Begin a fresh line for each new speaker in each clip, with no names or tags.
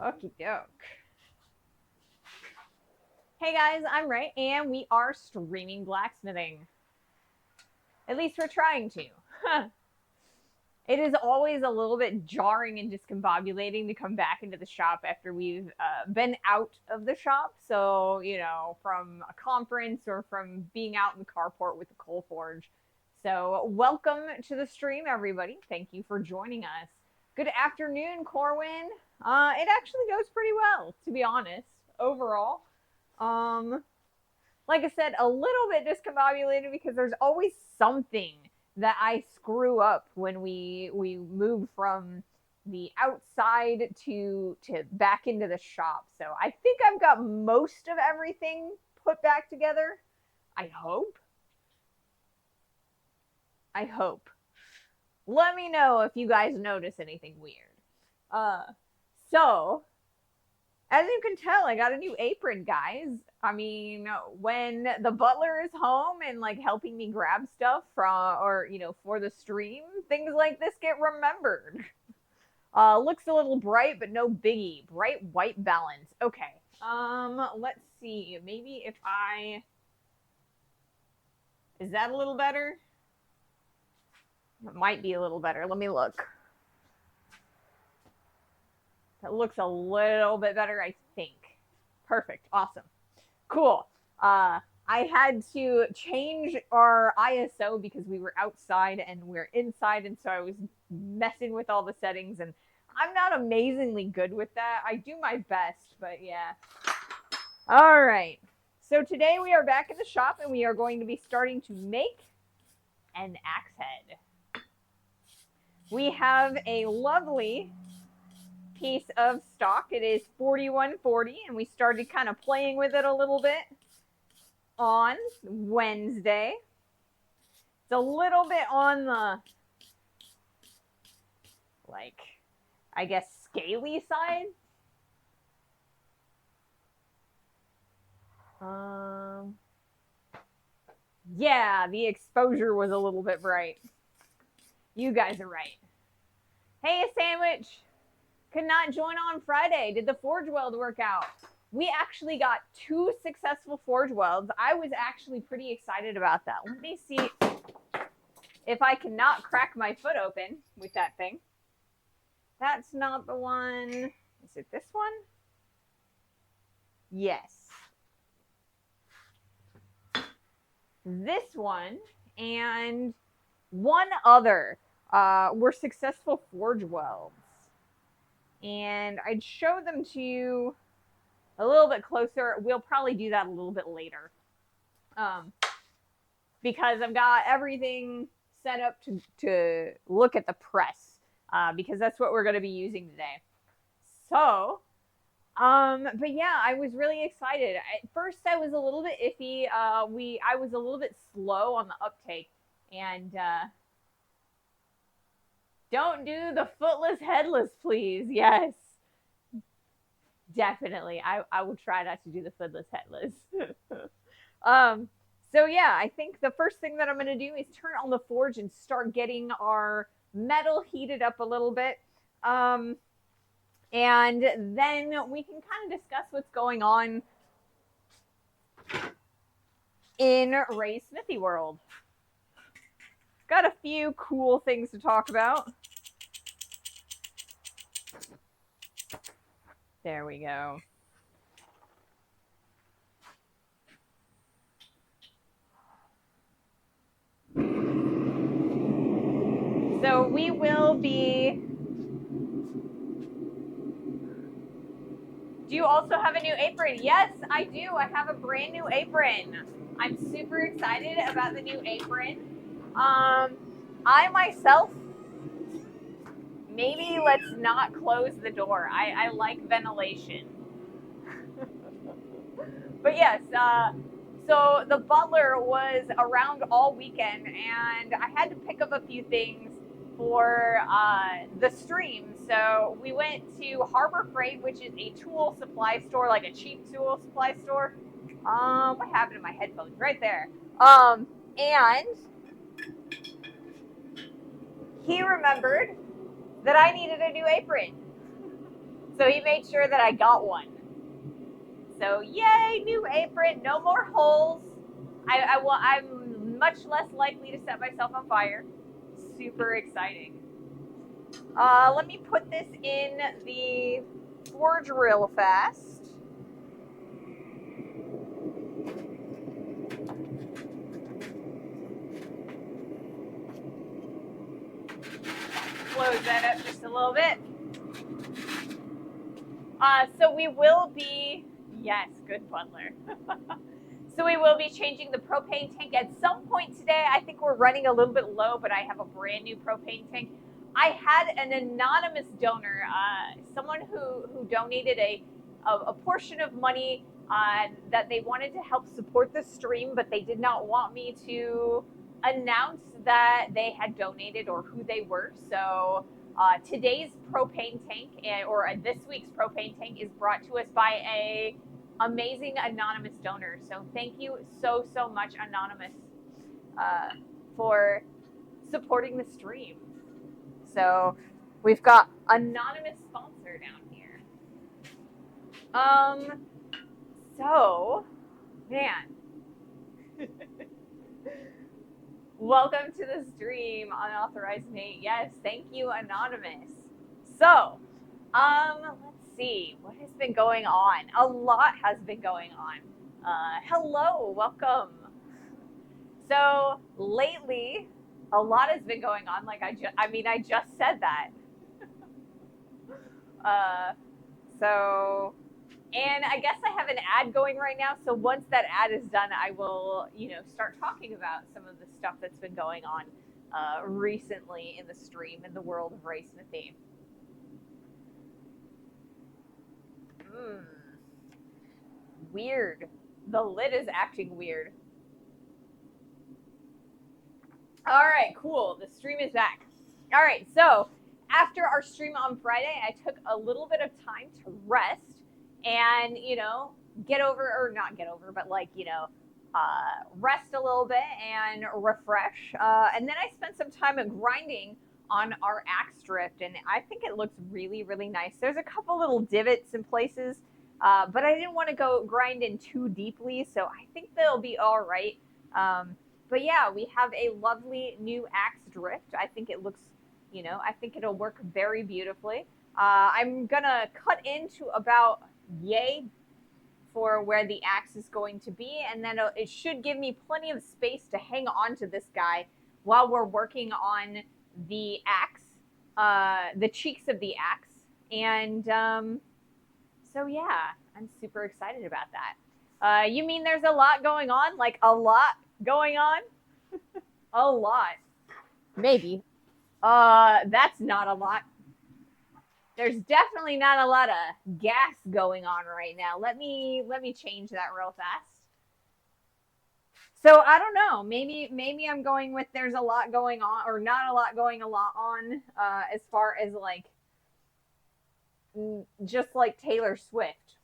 Okie doke. Hey guys, I'm Ray, and we are streaming blacksmithing. At least we're trying to. It is always a little bit jarring and discombobulating to come back into the shop after we've been out of the shop. So, from a conference or from being out in the carport with the coal forge. So, welcome to the stream, everybody. Thank you for joining us. Good afternoon, Corwin. It actually goes pretty well, to be honest, overall. Like I said, a little bit discombobulated because there's always something that I screw up when we move from the outside to back into the shop. So I think I've got most of everything put back together. I hope. Let me know if you guys notice anything weird. So as you can tell, I got a new apron, guys. I mean, when the butler is home and like helping me grab stuff for the stream, things like this get remembered. Looks a little bright, but no biggie. Bright white balance. Okay. Let's see. Maybe if is that a little better? It might be a little better. Let me look. That looks a little bit better, I think. Perfect. Awesome. Cool. I had to change our ISO because we were outside and we're inside, and so I was messing with all the settings, and I'm not amazingly good with that. I do my best, but yeah. All right. So today we are back in the shop, and we are going to be starting to make an axe head. We have a lovely piece of stock. It is 4140, and we started kind of playing with it a little bit on Wednesday. It's a little bit on the, I guess, scaly side. Yeah, the exposure was a little bit bright. You guys are right. Hey, Sandwich! Could not join on Friday. Did the forge weld work out? We actually got 2 successful forge welds. I was actually pretty excited about that. Let me see if I cannot crack my foot open with that thing. That's not the one. Is it this one? Yes. This one and one other were successful forge welds. And I'd show them to you a little bit closer. We'll probably do that a little bit later. Because I've got everything set up to look at the press. Because that's what we're going to be using today. So, but yeah, I was really excited. At first, I was a little bit iffy. I was a little bit slow on the uptake. And don't do the footless headless, please. Yes. Definitely. I will try not to do the footless headless. So yeah, I think the first thing that I'm going to do is turn on the forge and start getting our metal heated up a little bit. And then we can kind of discuss what's going on in Ray's Smithy World. Got a few cool things to talk about. There we go. So we will be... Do you also have a new apron? Yes, I do. I have a brand new apron. I'm super excited about the new apron. I myself, maybe let's not close the door. I like ventilation. But yes, so the butler was around all weekend, and I had to pick up a few things for the stream. So we went to Harbor Freight, which is a tool supply store, like a cheap tool supply store. What happened to my headphones? Right there. And he remembered that I needed a new apron. So he made sure that I got one. So yay, new apron, no more holes. I'm much less likely to set myself on fire. Super exciting. Let me put this in the forge real fast. Close that up just a little bit. So we will be, yes, good butler. So we will be changing the propane tank at some point today. I think we're running a little bit low, but I have a brand new propane tank. I had an anonymous donor, someone who donated a portion of money that they wanted to help support the stream, but they did not want me to announce that they had donated or who they were. So today's propane tank, or this week's propane tank, is brought to us by a amazing anonymous donor. So thank you so much, anonymous, for supporting the stream. So we've got anonymous sponsor down here. So man. Welcome to the stream, Unauthorized Nate. Yes, thank you, anonymous. So, let's see, what has been going on? A lot has been going on. Hello, welcome. So lately, a lot has been going on. Like I just said that. And I guess I have an ad going right now. So once that ad is done, I will, start talking about some of the stuff that's been going on recently in the stream in the world of Race Smithy. Weird. The lid is acting weird. All right, cool. The stream is back. All right, so after our stream on Friday, I took a little bit of time to rest and, get over, or not get over, but rest a little bit and refresh. And then I spent some time grinding on our axe drift, and I think it looks really, really nice. There's a couple little divots in places, but I didn't want to go grind in too deeply, so I think they'll be all right. But yeah, we have a lovely new axe drift. I think it looks, I think it'll work very beautifully. I'm gonna cut into about yay for where the axe is going to be, and then it should give me plenty of space to hang on to this guy while we're working on the axe, the cheeks of the axe. And so yeah, I'm super excited about that. You mean there's a lot going on? Like a lot going on? A lot. Maybe. That's not a lot. There's definitely not a lot of gas going on right now. Let me change that real fast. So I don't know. Maybe I'm going with there's a lot going on, or not a lot going on, as far as like just like Taylor Swift.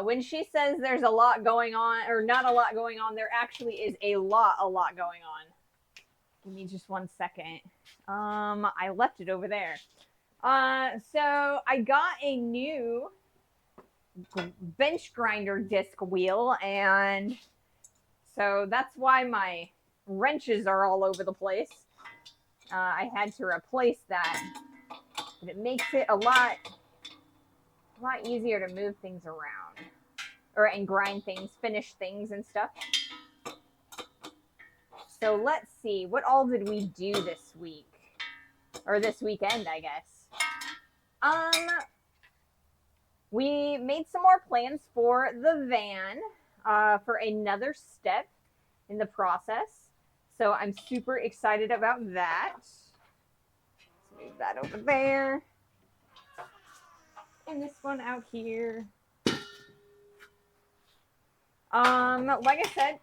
When she says there's a lot going on, or not a lot going on, there actually is a lot going on. Give me just 1 second. I left it over there. So I got a new bench grinder disc wheel, and so that's why my wrenches are all over the place. I had to replace that, but it makes it a lot easier to move things around, and grind things, finish things and stuff. So let's see, what all did we do this week? Or this weekend, I guess. We made some more plans for the van, for another step in the process. So I'm super excited about that. Let's move that over there. And this one out here. Like I said,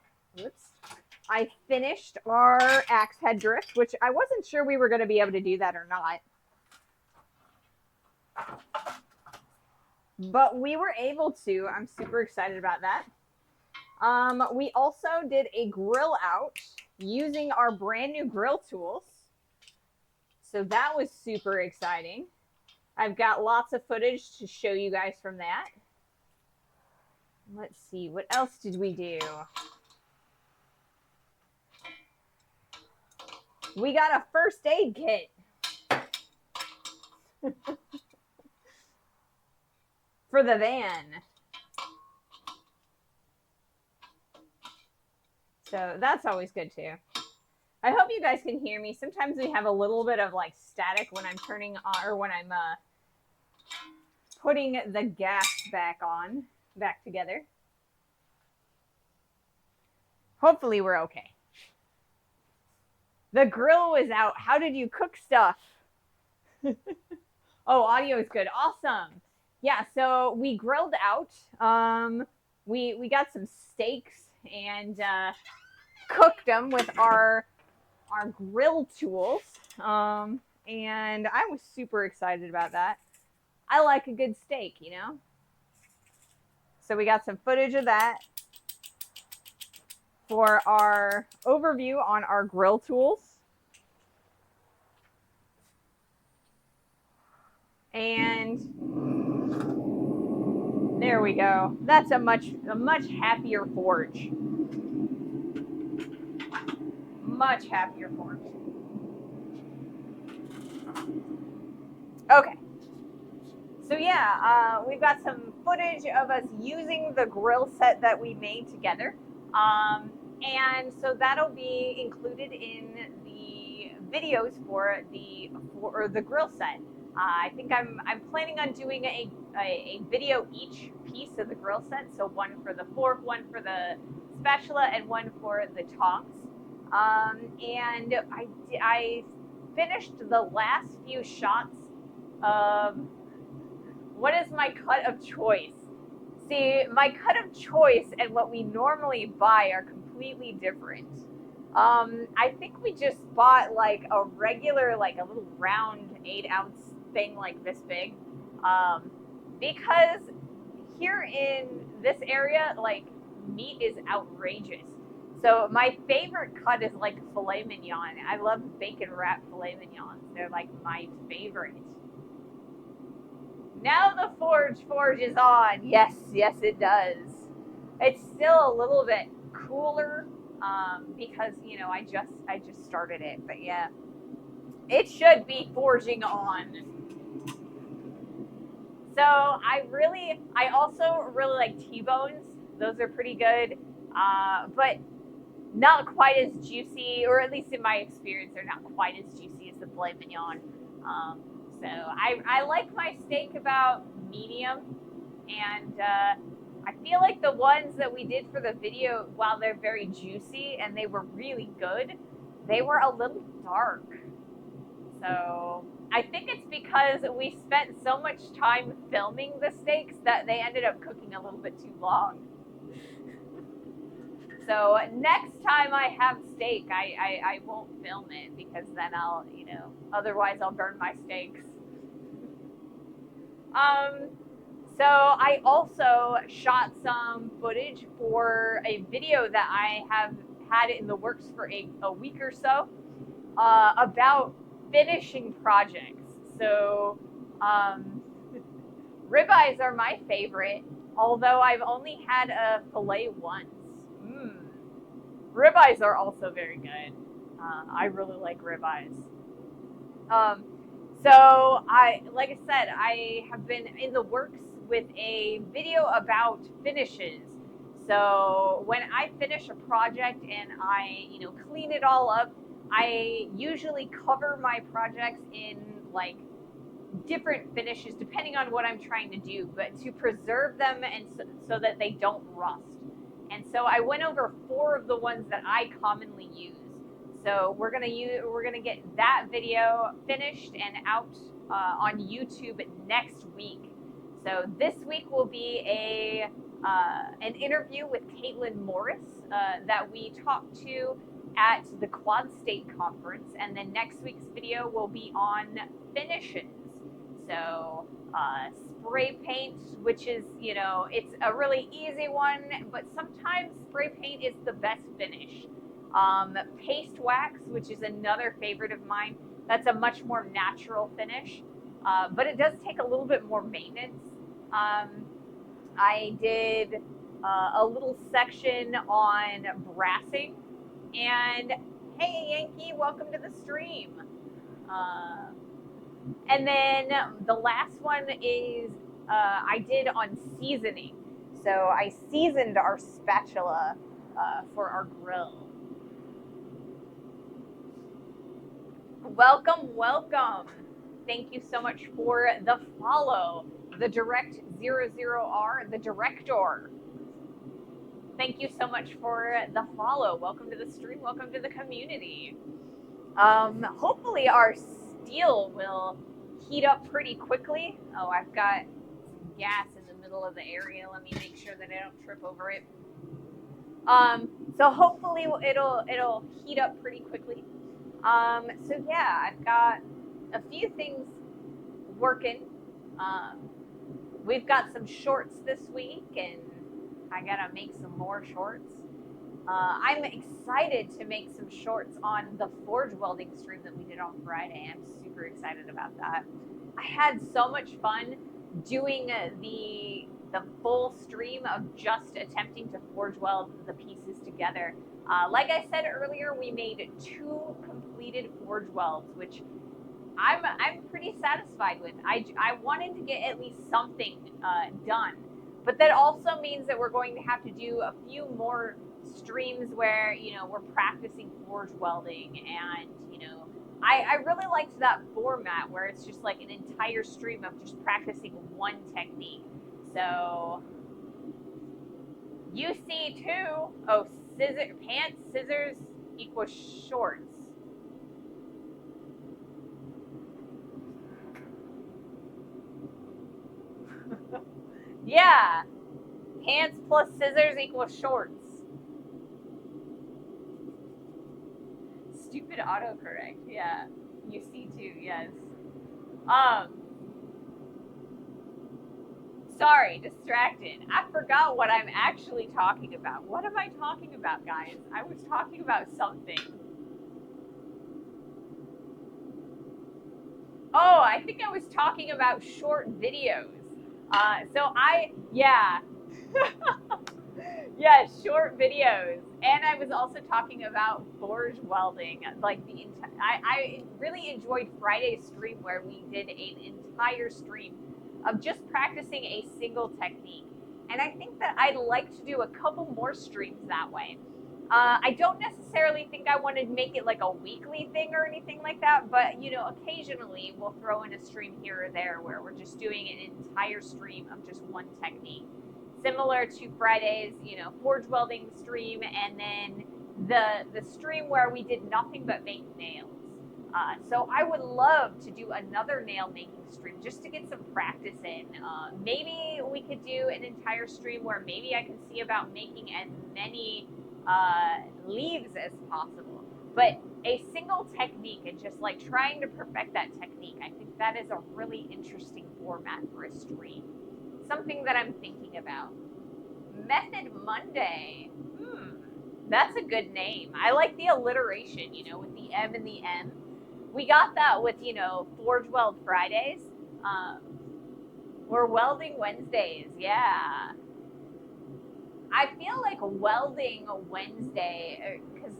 I finished our axe head drift, which I wasn't sure we were going to be able to do that or not. But we were able to. I'm super excited about that. We also did a grill out using our brand new grill tools. So that was super exciting. I've got lots of footage to show you guys from that. Let's see, what else did we do? We got a first aid kit. For the van. So that's always good too. I hope you guys can hear me. Sometimes we have a little bit of like static when I'm turning on, or when I'm putting the gas back together. Hopefully we're okay. The grill was out. How did you cook stuff? Oh, audio is good. Awesome. Yeah, so we grilled out. We got some steaks and cooked them with our grill tools. And I was super excited about that. I like a good steak, you know? So we got some footage of that for our overview on our grill tools. And there we go. That's a much happier forge. Much happier forge. Okay. So yeah, we've got some footage of us using the grill set that we made together. And so that'll be included in the videos for the grill set. I think I'm planning on doing a video each piece of the grill set. So one for the fork, one for the spatula, and one for the tongs. And I finished the last few shots of what is my cut of choice. See, my cut of choice and what we normally buy are completely different. I think we just bought like a regular, like a little round 8-ounce thing like this big. Because here in this area, like meat is outrageous. So my favorite cut is like filet mignon. I love bacon wrapped filet mignons. They're like my favorite. Now the forge is on. Yes, it does. It's still a little bit cooler because you know I just started it, but yeah, it should be forging on. So I also really like T-bones. Those are pretty good, but not quite as juicy, or at least in my experience, they're not quite as juicy as the filet mignon. So I like my steak about medium, and I feel like the ones that we did for the video, while they're very juicy and they were really good, they were a little dark. So I think it's because we spent so much time filming the steaks that they ended up cooking a little bit too long. So next time I have steak, I won't film it because then I'll, you know, otherwise I'll burn my steaks. So I also shot some footage for a video that I have had in the works for a week or so about finishing projects. So ribeyes are my favorite, although I've only had a fillet once. Ribeyes are also very good. I really like ribeyes. So like I said, I have been in the works with a video about finishes. So when I finish a project and I, you know, clean it all up, I usually cover my projects in like different finishes depending on what I'm trying to do, but to preserve them and so that they don't rust. And so I went over 4 of the ones that I commonly use. So we're gonna get that video finished and out on YouTube next week. So this week will be an interview with Caitlin Morris that we talked to at the Quad State Conference, and then next week's video will be on finishes. So spray paint, which is, you know, it's a really easy one, but sometimes spray paint is the best finish. Paste wax, which is another favorite of mine, that's a much more natural finish. but it does take a little bit more maintenance. I did a little section on brassing, and hey, Yankee, welcome to the stream. Uh, and then the last one is I did on seasoning. So I seasoned our spatula for our grill. Welcome, welcome. Thank you so much for the follow. The Direct 00R, the Director. Thank you so much for the follow. Welcome to the stream. Welcome to the community. Hopefully our steel will heat up pretty quickly. Oh, I've got some gas in the middle of the area. Let me make sure that I don't trip over it. So hopefully it'll heat up pretty quickly. So yeah, I've got a few things working. We've got some shorts this week, and I gotta make some more shorts. I'm excited to make some shorts on the forge welding stream that we did on Friday. I'm super excited about that. I had so much fun doing the full stream of just attempting to forge weld the pieces together. Like I said earlier, we made 2 completed forge welds, which I'm pretty satisfied with. I wanted to get at least something done, but that also means that we're going to have to do a few more streams where we're practicing forge welding, and I really liked that format where it's just like an entire stream of just practicing one technique. So you see too. Oh, pants, scissors equals shorts. Yeah, pants plus scissors equals shorts. Stupid autocorrect. Yeah, you see too. Yes. Sorry, distracted. I forgot what I'm actually talking about. What am I talking about, guys? I was talking about something. Oh, I think I was talking about short videos. Yeah. Yeah, short videos. And I was also talking about forge welding. Like I really enjoyed Friday's stream where we did an entire stream of just practicing a single technique. And I think that I'd like to do a couple more streams that way. I don't necessarily think I want to make it like a weekly thing or anything like that, but occasionally we'll throw in a stream here or there where we're just doing an entire stream of just one technique. Similar to Friday's, forge welding stream, and then the stream where we did nothing but make nails. So I would love to do another nail making stream just to get some practice in. Maybe we could do an entire stream where maybe I can see about making as many leaves as possible. But a single technique and just like trying to perfect that technique, I think that is a really interesting format for a stream. Something that I'm thinking about. Method Monday. That's a good name. I like the alliteration, with the M and the M. We got that with, Forge Weld Fridays. Or Welding Wednesdays, yeah. I feel like Welding Wednesday, because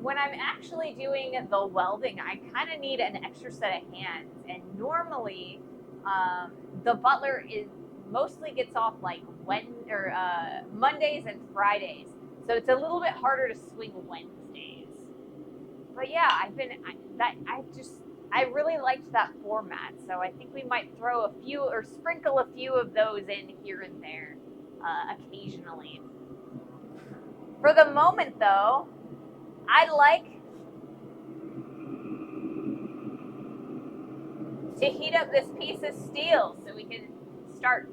when I'm actually doing the welding, I kind of need an extra set of hands. And normally, the butler mostly gets off like Mondays and Fridays, so it's a little bit harder to swing Wednesdays. But yeah, I really liked that format, so I think we might throw a few or sprinkle a few of those in here and there occasionally. For the moment, though, I'd like to heat up this piece of steel so we can start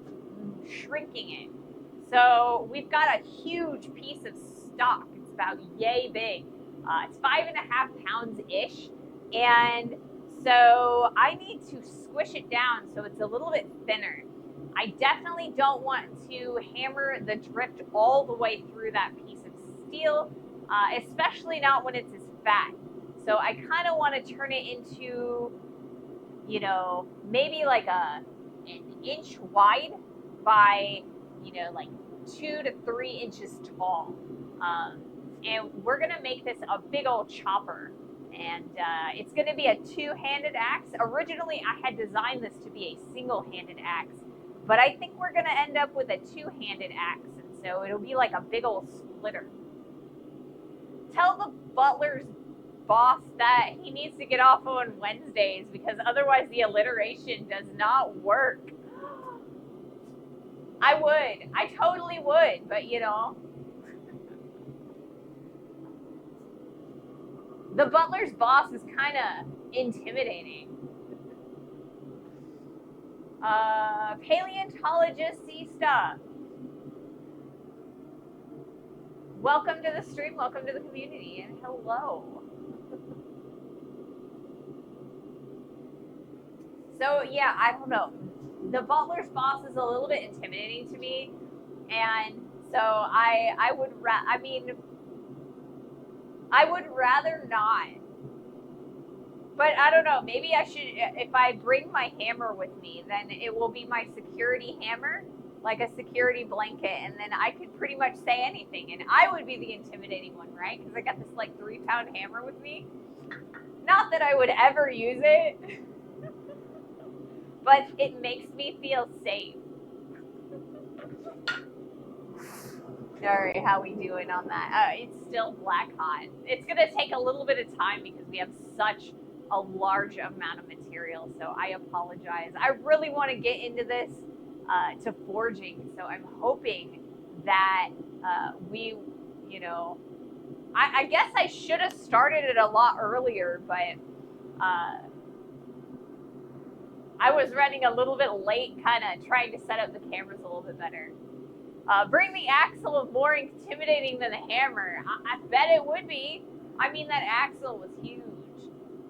shrinking it. So we've got a huge piece of stock. It's about yay big. It's 5.5 pounds-ish. And so I need to squish it down so it's a little bit thinner. I definitely don't want to hammer the drift all the way through that piece of steel, especially not when it's as fat. So I kind of want to turn it into you know, maybe like an inch wide by, you know, like 2 to 3 inches tall. Um, and we're gonna make this a big old chopper. And it's gonna be a two-handed axe. Originally, I had designed this to be a single-handed axe, but I think we're gonna end up with a two-handed axe, and so it'll be like a big old splitter. Tell the butler's boss that he needs to get off on Wednesdays because otherwise the alliteration does not work. I would. I totally would, but you know. The butler's boss is kind of intimidating. Paleontologist Sista. Welcome to the stream, welcome to the community, and hello. So yeah, I don't know. The butler's boss is a little bit intimidating to me, and so I would rather not. But I don't know. Maybe I should. If I bring my hammer with me, then it will be my security hammer, like a security blanket, and then I could pretty much say anything, and I would be the intimidating one, right? Because I got this like 3-pound hammer with me. Not that I would ever use it, but it makes me feel safe. All right, how we doing on that? It's still black hot. It's gonna take a little bit of time because we have such a large amount of material, so I apologize. I really want to get into this to forging, so I'm hoping that we, you know, I guess I should have started it a lot earlier, but I was running a little bit late, kind of trying to set up the cameras a little bit better. Bring the axle more intimidating than the hammer. I bet it would be. I mean, that axle was huge.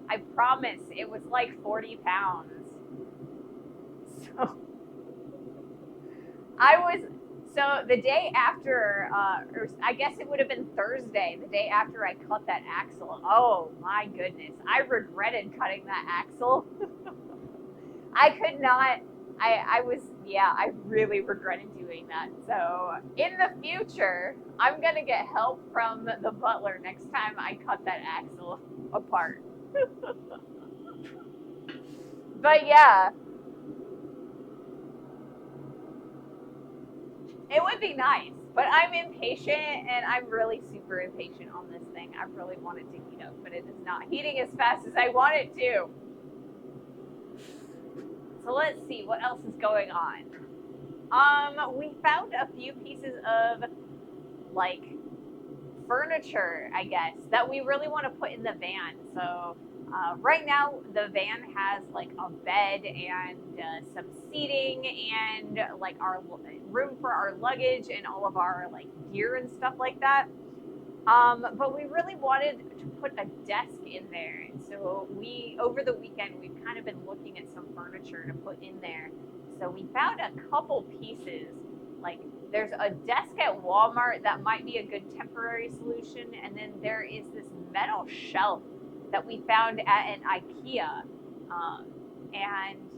I promise it was like 40 pounds. So so the day after, or I guess it would have been Thursday, the day after I cut that axle. Oh my goodness. I regretted cutting that axle. I could not. I really regretted doing that. So in the future, I'm gonna get help from the butler next time I cut that axle apart. But yeah, it would be nice. But I'm impatient, and I'm really super impatient on this thing. I really want it to heat up, but it is not heating as fast as I want it to. So let's see what else is going on. We found a few pieces of like furniture, I guess, that we really want to put in the van. So right now the van has like a bed and some seating and like our room for our luggage and all of our like gear and stuff like that. But we really wanted to put a desk in there. And so over the weekend, we've kind of been looking at some furniture to put in there. So we found a couple pieces. Like there's a desk at Walmart that might be a good temporary solution. And then there is this metal shelf that we found at an IKEA. And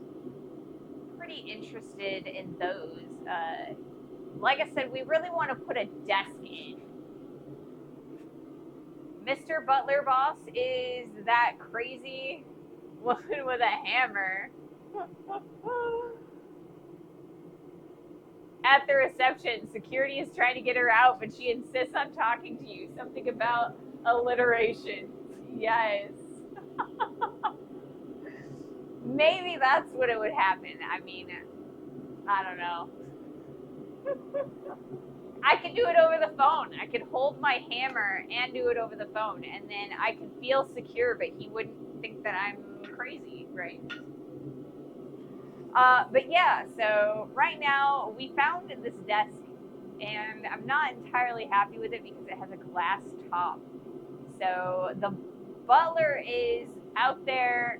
pretty interested in those. Like I said, we really want to put a desk in. Mr. Butler Boss is that crazy woman with a hammer. At the reception, security is trying to get her out, but she insists on talking to you. Something about alliteration. Yes. Maybe that's what it would happen. I mean, I don't know. I could do it over the phone. I could hold my hammer and do it over the phone, and then I could feel secure, but he wouldn't think that I'm crazy, right? But yeah, so right now we found this desk, and I'm not entirely happy with it because it has a glass top. So the butler is out there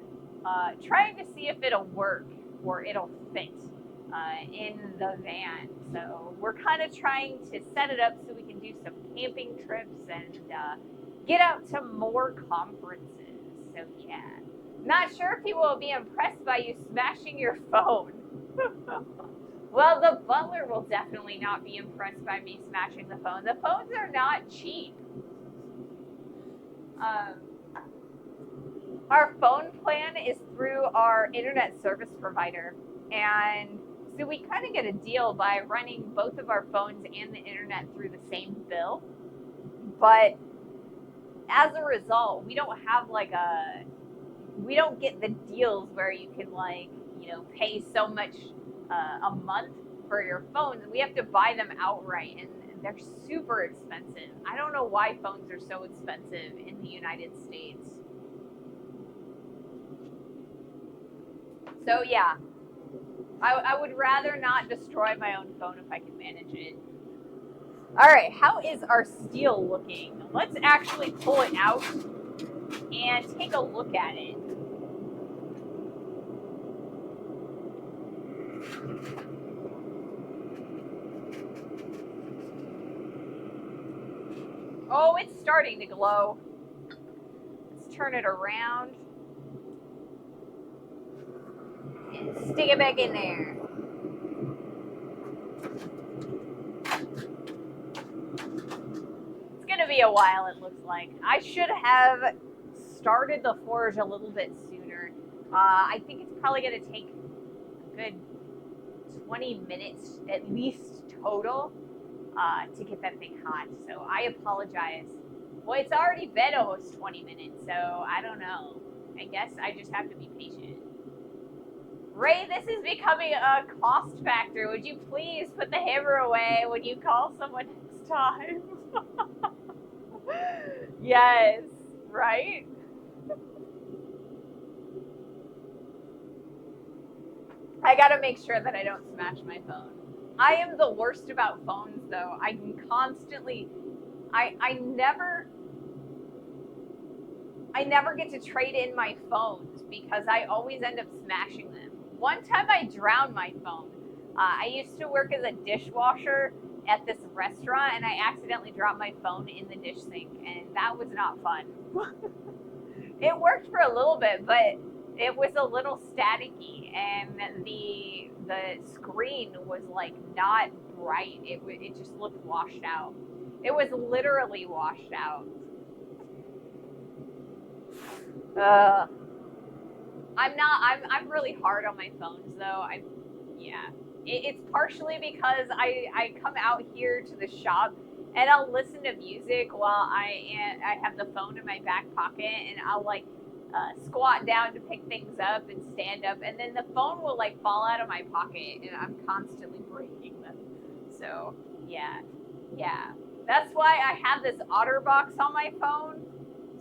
trying to see if it'll work or it'll fit in the van. So we're kind of trying to set it up so we can do some camping trips and get out to more conferences. So yeah. Not sure if people will be impressed by you smashing your phone. Well, the butler will definitely not be impressed by me smashing the phone. The phones are not cheap. Our phone plan is through our internet service provider. And so we kind of get a deal by running both of our phones and the internet through the same bill. But as a result, we don't have we don't get the deals where you can pay so much a month for your phones. We have to buy them outright, and they're super expensive. I don't know why phones are so expensive in the United States. So yeah, I would rather not destroy my own phone if I can manage it. All right, how is our steel looking? Let's actually pull it out and take a look at it. Oh, it's starting to glow. Let's turn it around and stick it back in there. It's gonna be a while, it looks like. I should have started the forge a little bit sooner. I think it's probably gonna take a good 20 minutes at least total to get that thing hot. So I apologize. Well, it's already been almost 20 minutes, so I don't know. I guess I just have to be patient. Ray, this is becoming a cost factor. Would you please put the hammer away when you call someone next time? Yes, right? I gotta make sure that I don't smash my phone. I am the worst about phones, though. I can constantly, I never get to trade in my phones because I always end up smashing them. One time I drowned my phone. I used to work as a dishwasher at this restaurant, and I accidentally dropped my phone in the dish sink, and that was not fun. It worked for a little bit, but it was a little staticky, and the screen was not bright. It just looked washed out. It was literally washed out. I'm really hard on my phones though. It's partially because I come out here to the shop and I'll listen to music while I have the phone in my back pocket, and I'll squat down to pick things up and stand up, and then the phone will fall out of my pocket, and I'm constantly breaking them. So yeah. That's why I have this OtterBox on my phone,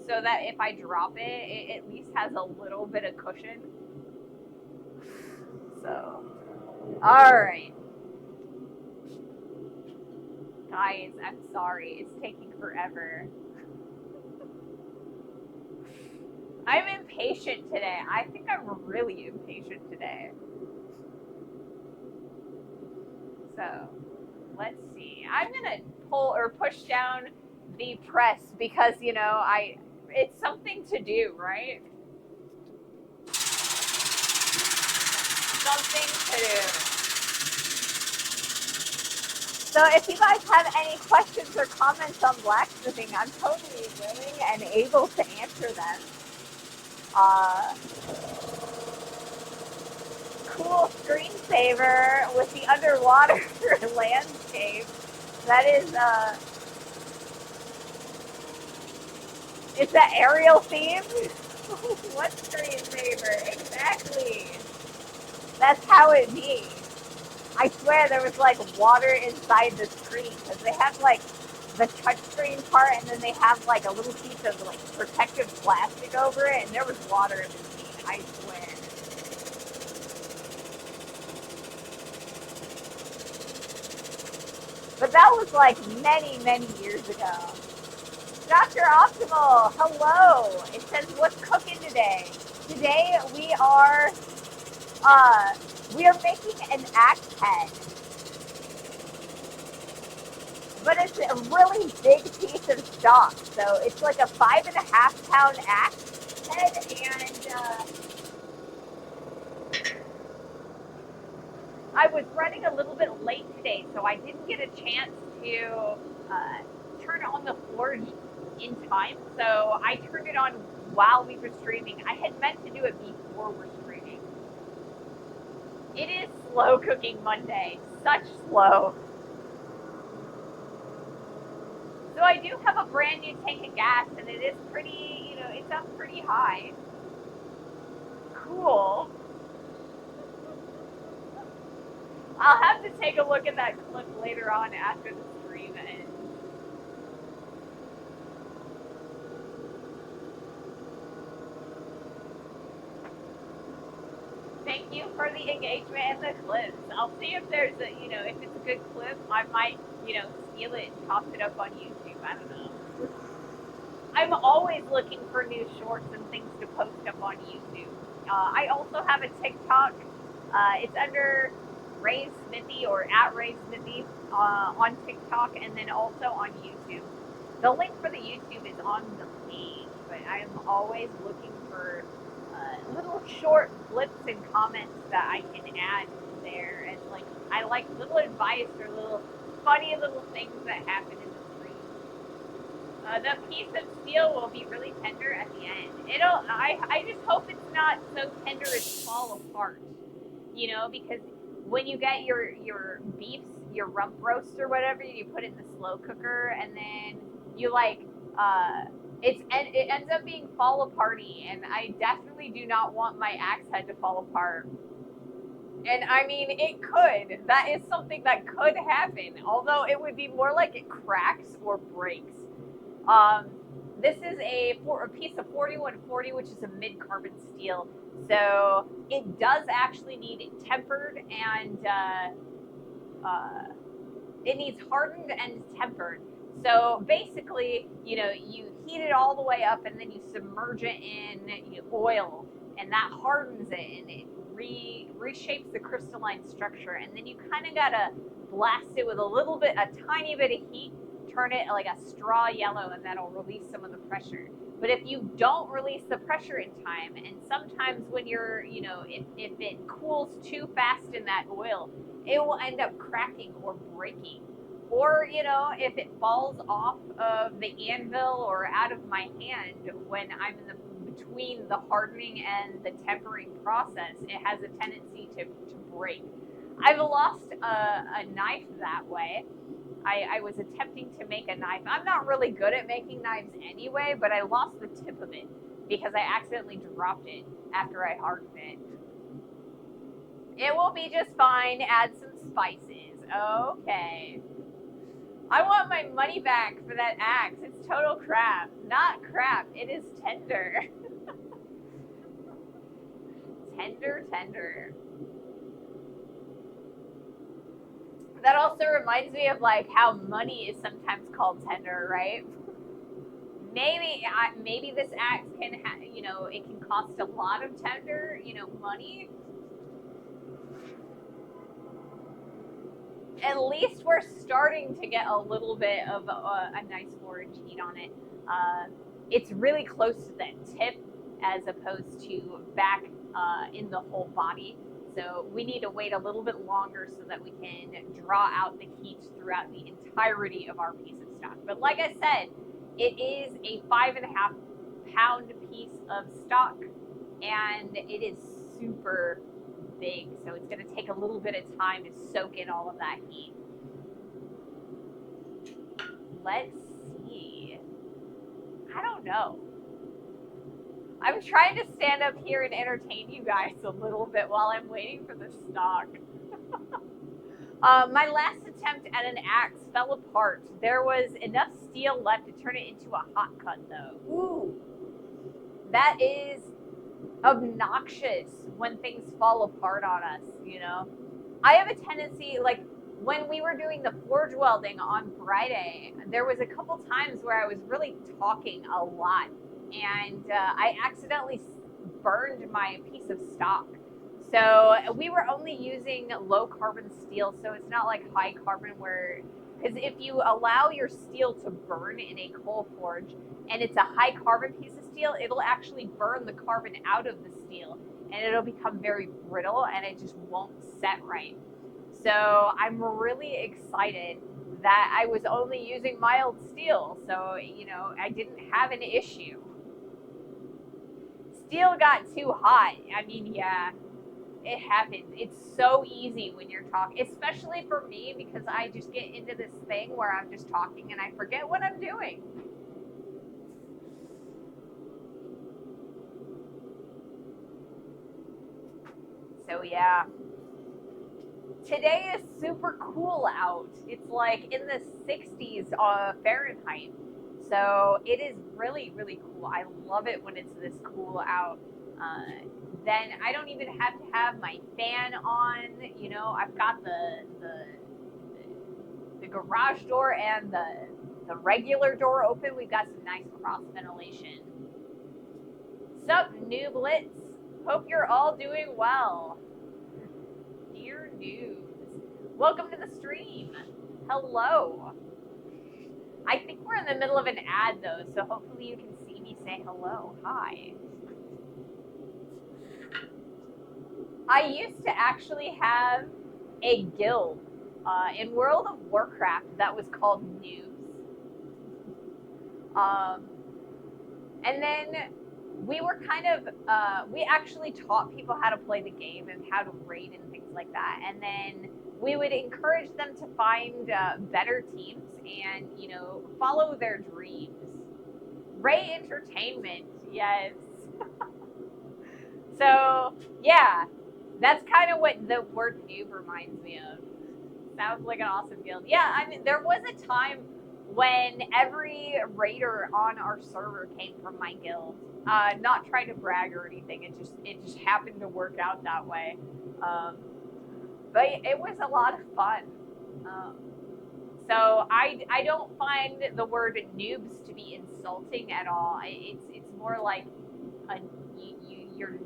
so that if I drop it, it at least has a little bit of cushion. So, all right. Guys, I'm sorry. It's taking forever. I'm impatient today. I think I'm really impatient today. So, let's see. I'm going to pull or push down the press because, it's something to do, right? Something to do. So if you guys have any questions or comments on blacksmithing, I'm totally willing and able to answer them. Cool screensaver with the underwater landscape. That is, it's that aerial theme? What screensaver? Exactly. That's how it be. I swear there was water inside the screen because they have the touchscreen part, and then they have a little piece of protective plastic over it, and there was water in between. I swear. But that was many, many years ago. Dr. Optimal, hello. It says, what's cooking today? Today we are making an axe head. But it's a really big piece of stock. So it's a 5.5 pound axe ahead and I was running a little bit late today, so I didn't get a chance to turn on the forge in time. So I turned it on while we were streaming. I had meant to do it before we're streaming. It is slow cooking Monday. Such slow. So I do have a brand new tank of gas, and it is pretty, it's up pretty high. Cool. I'll have to take a look at that clip later on after the stream ends. Thank you for the engagement and the clips. I'll see if there's a, if it's a good clip, I might, steal it and toss it up on YouTube. I don't know. I'm always looking for new shorts and things to post up on YouTube. I also have a TikTok. It's under Ray Smithy or at Ray Smithy on TikTok and then also on YouTube. The link for the YouTube is on the page, but I'm always looking for little short blips and comments that I can add there. And I like little advice or little funny little things that happen in the stream. The piece of steel will be really tender at the end. I just hope it's not so tender it's fall apart. Because when you get your beefs, your rump roast or whatever, you put it in the slow cooker and then you it ends up being fall aparty, and I definitely do not want my axe head to fall apart. And I mean, it could. That is something that could happen, although it would be more like it cracks or breaks. This is a piece of 4140, which is a mid-carbon steel. So it does actually need tempered and it needs hardened and tempered. So basically, you heat it all the way up and then you submerge it in oil, and that hardens it and it reshapes the crystalline structure. And then you kind of gotta blast it with a tiny bit of heat, turn it like a straw yellow, and that'll release some of the pressure. But if you don't release the pressure in time, and sometimes when you're, if it cools too fast in that oil, it will end up cracking or breaking. Or, if it falls off of the anvil or out of my hand when I'm between the hardening and the tempering process, it has a tendency to break. I've lost a knife that way. I was attempting to make a knife. I'm not really good at making knives anyway, but I lost the tip of it because I accidentally dropped it after I hardened it. It will be just fine. Add some spices. Okay. I want my money back for that axe. It's total crap. Not crap. It is tender. Tender. That also reminds me of how money is sometimes called tender, right? Maybe this axe can it can cost a lot of tender, money. At least we're starting to get a little bit of a nice forage heat on it. It's really close to the tip as opposed to back in the whole body. So we need to wait a little bit longer so that we can draw out the heat throughout the entirety of our piece of stock. But like I said, it is a 5.5 pound piece of stock, and it is super big, so it's going to take a little bit of time to soak in all of that heat. Let's see. I don't know. I'm trying to stand up here and entertain you guys a little bit while I'm waiting for the stock. My last attempt at an axe fell apart. There was enough steel left to turn it into a hot cut, though. Ooh, that is obnoxious when things fall apart on us, I have a tendency, when we were doing the forge welding on Friday, there was a couple times where I was really talking a lot, and I accidentally burned my piece of stock. So we were only using low carbon steel, so it's not like high carbon because if you allow your steel to burn in a coal forge and it's a high carbon piece of steel, it'll actually burn the carbon out of the steel and it'll become very brittle and it just won't set right. So I'm really excited that I was only using mild steel, so you know I didn't have an issue. Steel got too hot. I mean, yeah, it happens. It's so easy when you're talking, especially for me, because I just get into this thing where I'm just talking and I forget what I'm doing. So yeah, today is super cool out. It's like in the 60s Fahrenheit. So it is really, really cool. I love it when it's this cool out. Then I don't even have to have my fan on. You know, I've got the garage door and the regular door open. We've got some nice cross ventilation. Sup, nooblets? Hope you're all doing well. Dear noobs, welcome to the stream. Hello. I think we're in the middle of an ad though, so hopefully you can see me say hello. Hi. I used to actually have a guild in World of Warcraft that was called Noobs. And then we were kind of, we actually taught people how to play the game and how to raid and things like that. And then we would encourage them to find better teams and, you know, follow their dreams. Ray Entertainment, yes. So, yeah, that's kind of what the word noob reminds me of. Sounds like an awesome guild. Yeah, I mean, there was a time when every raider on our server came from my guild. Not trying to brag or anything. It just happened to work out that way. But it was a lot of fun. So I don't find the word noobs to be insulting at all. It's more like you're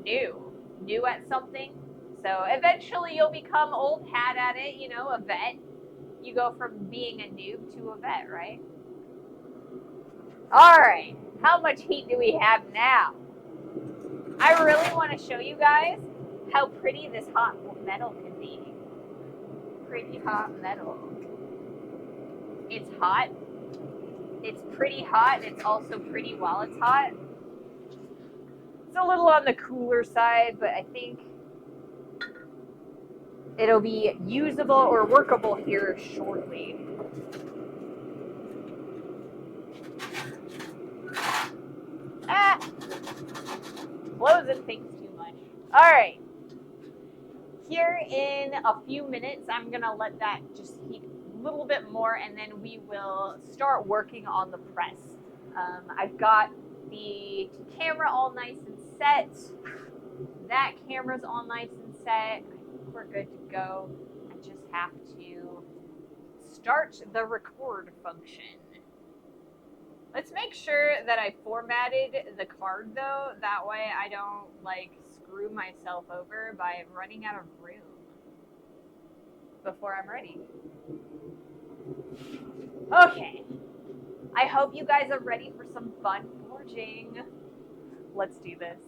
new at something. So eventually you'll become old hat at it, you know, a vet. You go from being a noob to a vet, right? All right, how much heat do we have now? I really want to show you guys how pretty this hot metal can be. Pretty hot metal. It's hot. It's pretty hot. It's also pretty while it's hot. It's a little on the cooler side, but I think it'll be usable or workable here shortly. Closing things too much. All right. Here in a few minutes, I'm going to let that just heat a little bit more, and then we will start working on the press. I've got the camera all nice and set. That camera's all nice and set. I think we're good to go. I just have to start the record function. Let's make sure that I formatted the card though. That way I don't like screw myself over by running out of room before I'm ready. Okay. I hope you guys are ready for some fun forging. Let's do this.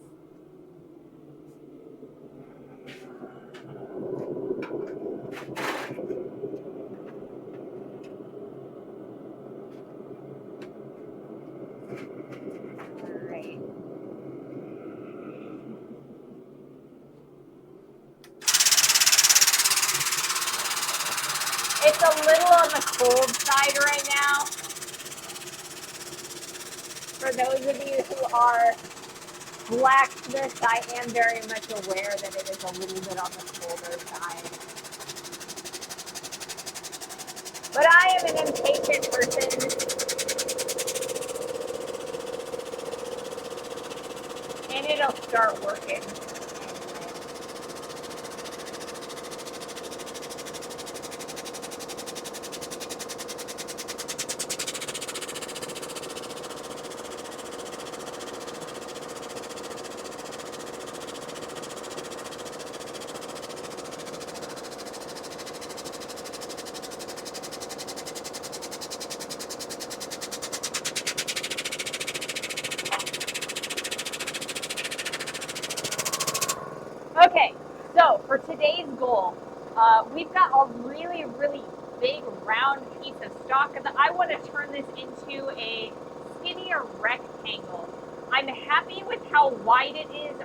Alright. It's a little on the cold side right now. For those of you who are blacksmiths, I am very much aware that it is a little bit on the colder side. But I am an impatient person. And it'll start working. Okay, so for today's goal, we've got a really, really big round piece of stock, and I want to turn this into a skinnier rectangle. I'm happy with how wide it is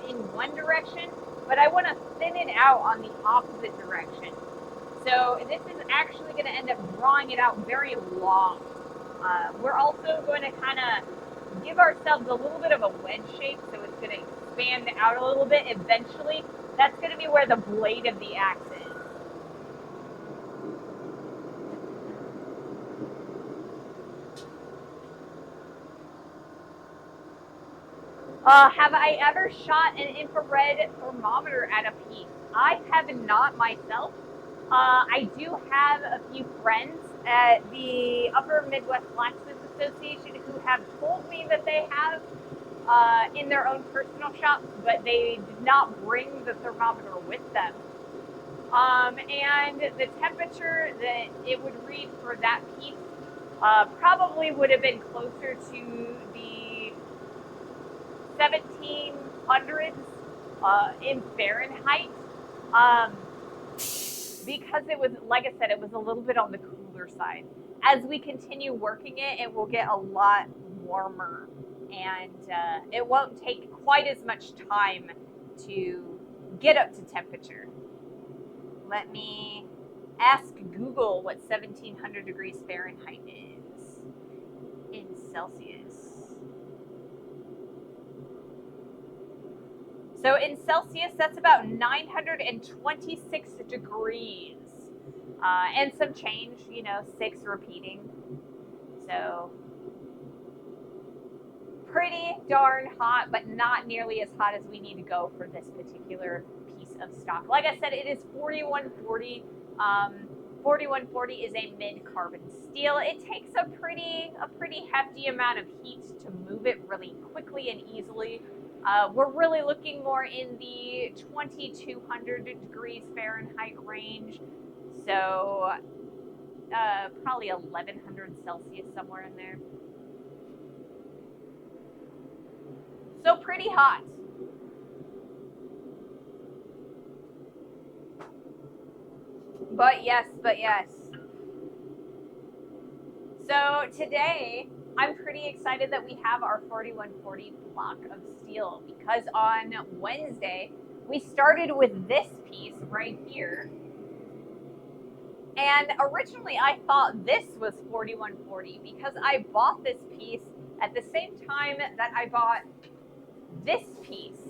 in one direction, but I want to thin it out on the opposite direction. So this is actually going to end up drawing it out very long. We're also going to kind of give ourselves a little bit of a wedge shape, so it's going to expand out a little bit eventually. That's going to be where the blade of the axe is. Have I ever shot an infrared thermometer at a piece? I have not myself. I do have a few friends at the Upper Midwest Blacksmith Association who have told me that they have in their own personal shops, but they did not bring the thermometer with them. And the temperature that it would read for that piece probably would have been closer to the 1700s in Fahrenheit. Because it was, like I said, it was a little bit on the cooler side. As we continue working it, it will get a lot warmer, and it won't take quite as much time to get up to temperature. Let me ask Google what 1700 degrees Fahrenheit is in Celsius. So in Celsius, that's about 926 degrees. And some change, 6 repeating. So pretty darn hot, but not nearly as hot as we need to go for this particular piece of stock. Like I said, it is 4140. 4140 is a mid-carbon steel. It takes a pretty hefty amount of heat to move it really quickly and easily. We're really looking more in the 2200 degrees Fahrenheit range. So probably 1100 Celsius, somewhere in there. So pretty hot. But yes. So today, I'm pretty excited that we have our 4140 block of steel, because on Wednesday, we started with this piece right here. And originally I thought this was 4140 because I bought this piece at the same time that I bought this piece.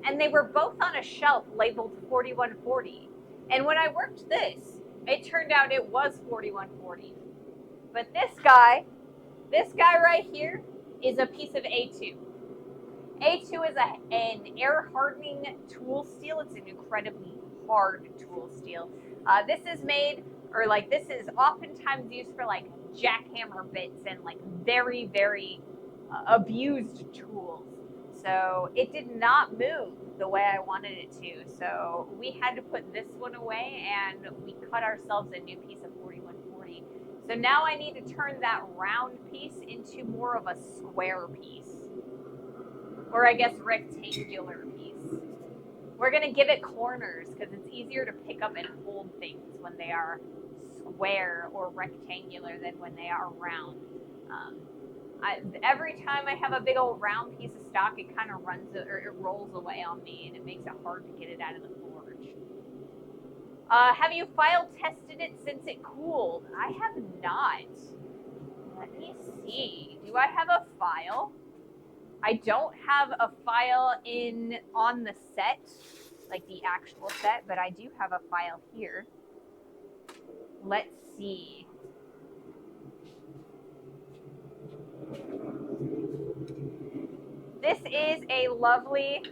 And they were both on a shelf labeled 4140. And when I worked this, it turned out it was 4140. But this guy right here is a piece of A2. A2 is an air hardening tool steel. It's an incredibly hard tool steel. This is oftentimes used for like jackhammer bits and like very, very abused tools. So it did not move the way I wanted it to. So we had to put this one away, and we cut ourselves a new piece of 4140. So now I need to turn that round piece into more of a square piece. Or I guess rectangular piece. We're going to give it corners because it's easier to pick up and hold things when they are square or rectangular than when they are round. Every time I have a big old round piece of stock, it kind of it rolls away on me, and it makes it hard to get it out of the forge. Have you file tested it since it cooled? I have not. Let me see. Do I have a file? I don't have a file on the set, like the actual set, but I do have a file here. Let's see. This is a lovely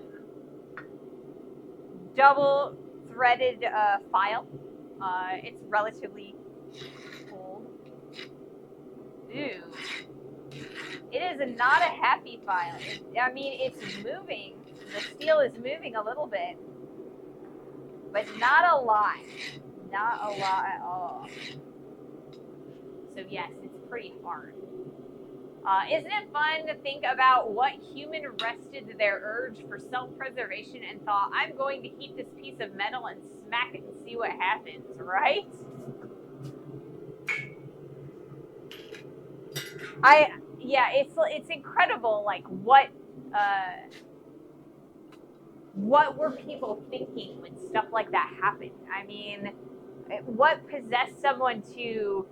double threaded file. It's relatively old. Ooh. It is not a happy file. It's moving. The steel is moving a little bit, but not a lot. Not a lot at all. So yes, it's pretty hard. Isn't it fun to think about what human rested their urge for self-preservation and thought, I'm going to heat this piece of metal and smack it and see what happens, right? Yeah, it's incredible, like what were people thinking when stuff like that happened? I mean, what possessed someone to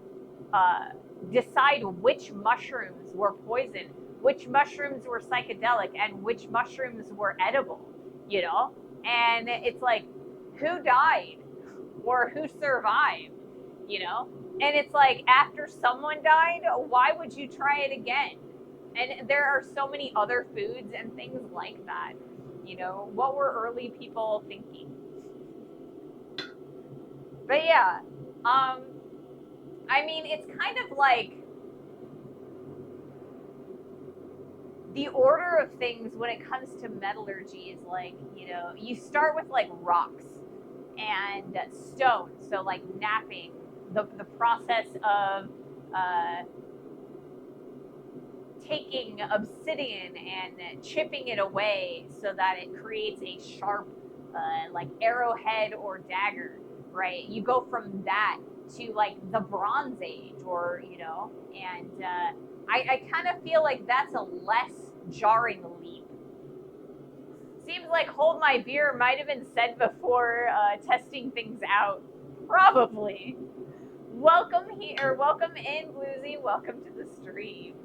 uh, decide which mushrooms were poison, which mushrooms were psychedelic, and which mushrooms were edible, you know? And it's like, who died or who survived, you know? And it's like, after someone died, why would you try it again? And there are so many other foods and things like that. You know, what were early people thinking? But yeah, I mean, it's kind of like the order of things when it comes to metallurgy is like, you know, you start with like rocks and stone. So like knapping, the process of uh, taking obsidian and chipping it away so that it creates a sharp, like arrowhead or dagger, right? You go from that to like the Bronze Age, or you know, and I kind of feel like that's a less jarring leap. Seems like "hold my beer" might have been said before testing things out. Probably. Welcome here, welcome in, Bluesy. Welcome to the stream.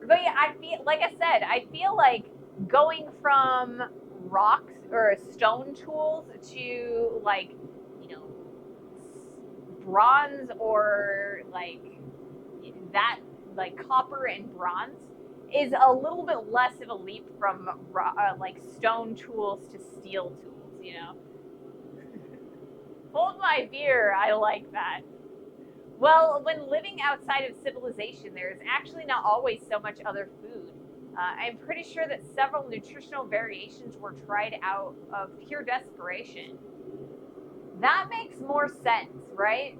But yeah, I feel like I said, I feel like going from rocks or stone tools to like, you know, bronze or like that, like copper and bronze, is a little bit less of a leap from like stone tools to steel tools. You know, hold my beer. I like that. Well, when living outside of civilization, there's actually not always so much other food. I'm pretty sure that several nutritional variations were tried out of pure desperation. That makes more sense, right?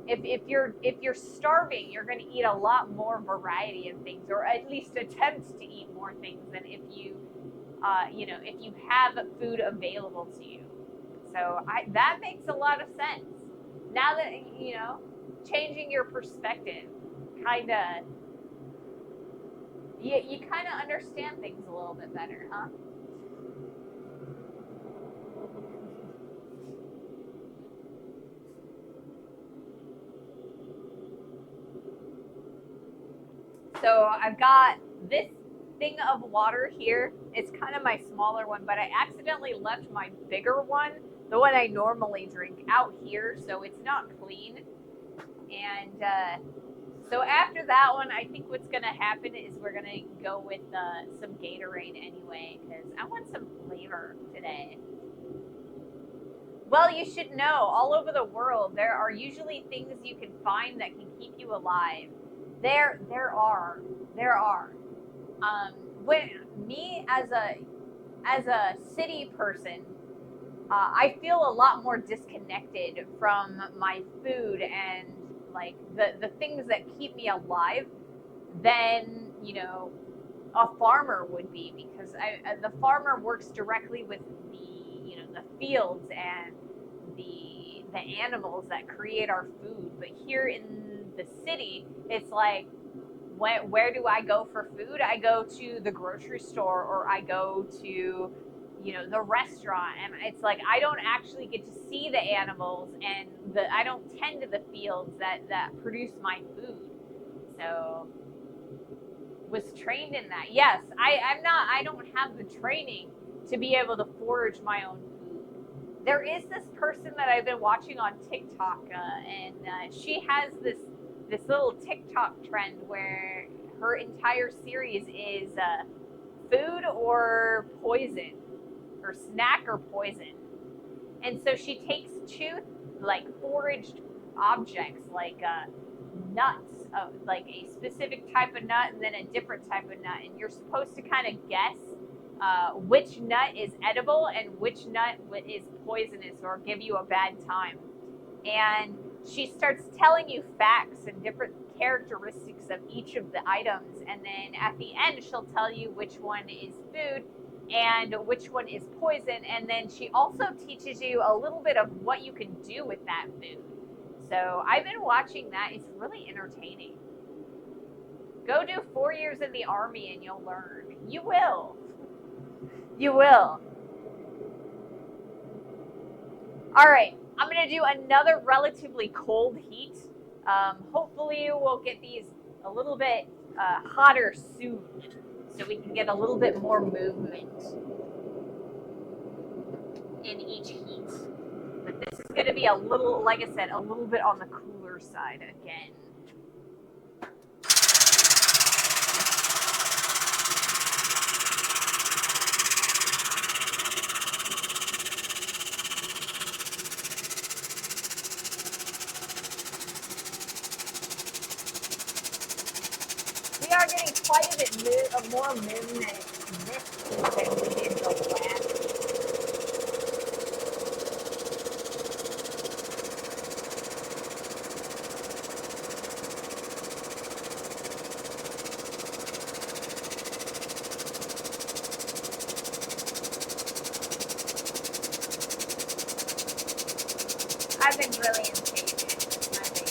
If you're starving, you're going to eat a lot more variety of things, or at least attempt to eat more things than if you, you know, if you have food available to you. So that makes a lot of sense. Now that you know, changing your perspective, kind of, you kind of understand things a little bit better, huh? So I've got this thing of water here. It's kind of my smaller one, but I accidentally left my bigger one, the one I normally drink, out here, so it's not clean. And so after that one, I think what's gonna happen is we're gonna go with some Gatorade anyway, because I want some flavor today. Well, you should know, all over the world, there are usually things you can find that can keep you alive. There are. Um, when me as a city person, I feel a lot more disconnected from my food and like the things that keep me alive than you know a farmer would be, because the farmer works directly with the you know the fields and the animals that create our food. But here in the city, it's like, where do I go for food? I go to the grocery store, or I go to you know the restaurant, and it's like I don't actually get to see the animals, and I don't tend to the fields that produce my food. So was trained in that. Yes, I don't have the training to be able to forage my own food. There is this person that I've been watching on TikTok, and she has this little TikTok trend where her entire series is food or poison, or snack or poison. And so she takes two like foraged objects, like nuts, like a specific type of nut and then a different type of nut, and you're supposed to kind of guess which nut is edible and which nut is poisonous or give you a bad time. And she starts telling you facts and different characteristics of each of the items, and then at the end she'll tell you which one is food and which one is poison, and then she also teaches you a little bit of what you can do with that food. So I've been watching that. It's really entertaining. Go do 4 years in the army and you'll learn. You will. You will. All right, I'm gonna do another relatively cold heat. Hopefully we'll get these a little bit hotter soon, so we can get a little bit more movement in each heat. But this is gonna be a little, like I said, a little bit on the cooler side again. We are getting quite a bit more movement this week than we did the last. I've been really impatient with my baby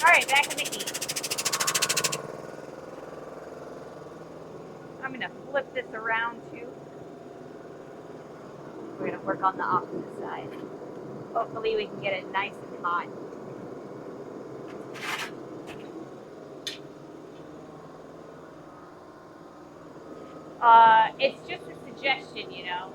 All right, back in the heat. I'm gonna flip this around too. We're gonna work on the opposite side. Hopefully we can get it nice and hot. It's just a suggestion, you know.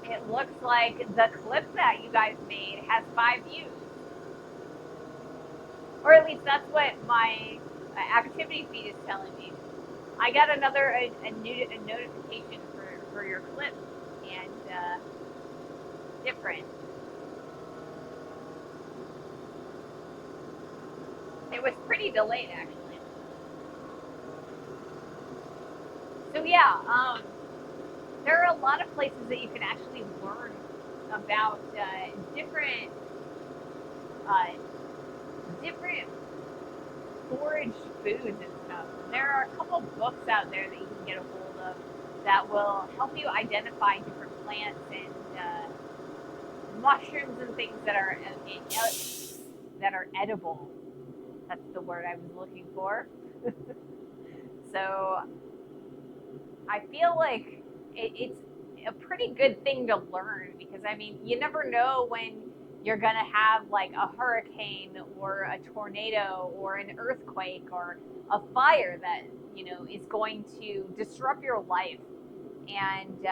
It looks like the clip that you guys made has 5 views. Or at least that's what my activity feed is telling me. I got another a notification for your clip, and different. It was pretty delayed, actually. So yeah, there are a lot of places that you can actually learn about different different foraged foods and stuff. There are a couple books out there that you can get a hold of that will help you identify different plants and mushrooms and things that are edible. That's the word I was looking for. So I feel like it's a pretty good thing to learn, because I mean, you never know when you're gonna have like a hurricane or a tornado or an earthquake or a fire that, you know, is going to disrupt your life, and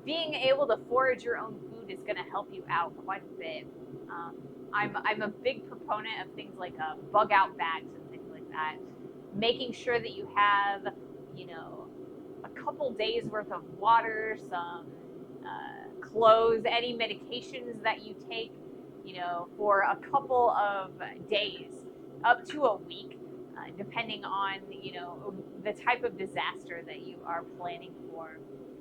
being able to forage your own food is going to help you out quite a bit. I'm a big proponent of things like bug out bags and things like that. Making sure that you have, you know, a couple days worth of water, some clothes, any medications that you take, you know, for a couple of days, up to a week, depending on, you know, the type of disaster that you are planning for.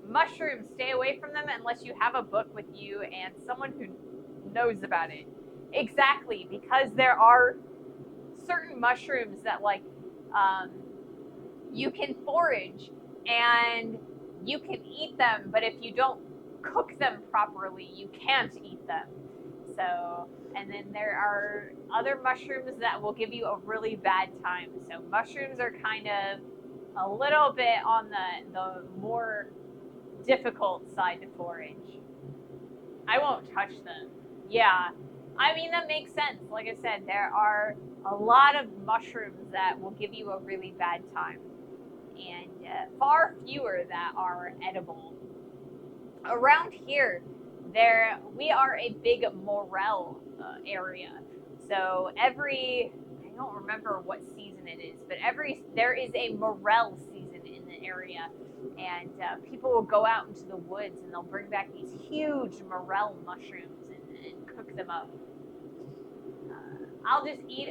Mushrooms, stay away from them unless you have a book with you and someone who knows about it. Exactly, because there are certain mushrooms that, like, you can forage and you can eat them, but if you don't cook them properly, you can't eat them. So, and then there are other mushrooms that will give you a really bad time. So mushrooms are kind of a little bit on the more difficult side to forage. I won't touch them. Yeah. I mean, that makes sense. Like I said, there are a lot of mushrooms that will give you a really bad time. and far fewer that are edible. Around here, we are a big morel area. So I don't remember what season it is, but there is a morel season in the area, and people will go out into the woods and they'll bring back these huge morel mushrooms and cook them up. I'll just eat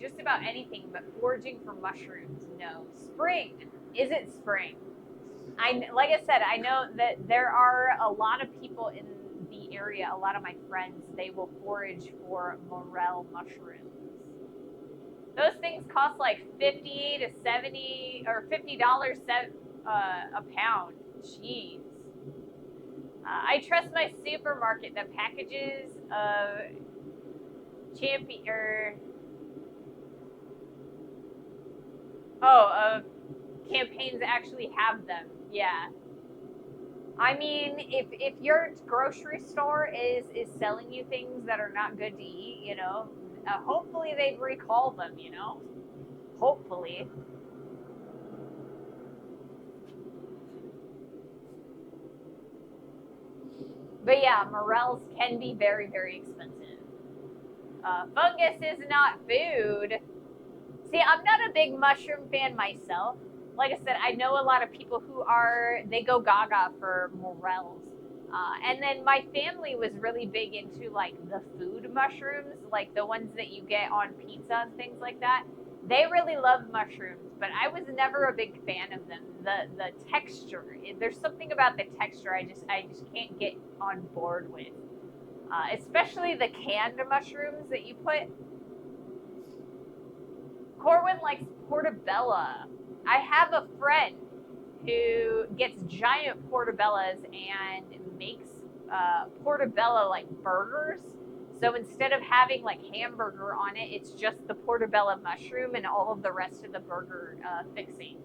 just about anything, but foraging for mushrooms, no. Spring, is it spring? Like I said, I know that there are a lot of people in the area, a lot of my friends, they will forage for morel mushrooms. Those things cost like 50 to 70 or $50 a pound. Jeez. I trust my supermarket that packages champion or campaigns actually have them. Yeah. I mean, if your grocery store is selling you things that are not good to eat, you know, hopefully they'd recall them, you know. Hopefully. But yeah, morels can be very, very expensive. Fungus is not food. See, I'm not a big mushroom fan myself. Like I said, I know a lot of people who they go gaga for morels. And then my family was really big into like the food mushrooms, like the ones that you get on pizza and things like that. They really love mushrooms, but I was never a big fan of them. The texture, there's something about the texture I just can't get on board with. Especially the canned mushrooms that you put. Corwin likes portobello. I have a friend who gets giant portobellos and makes portobello like burgers. So instead of having like hamburger on it, it's just the portobello mushroom and all of the rest of the burger fixings.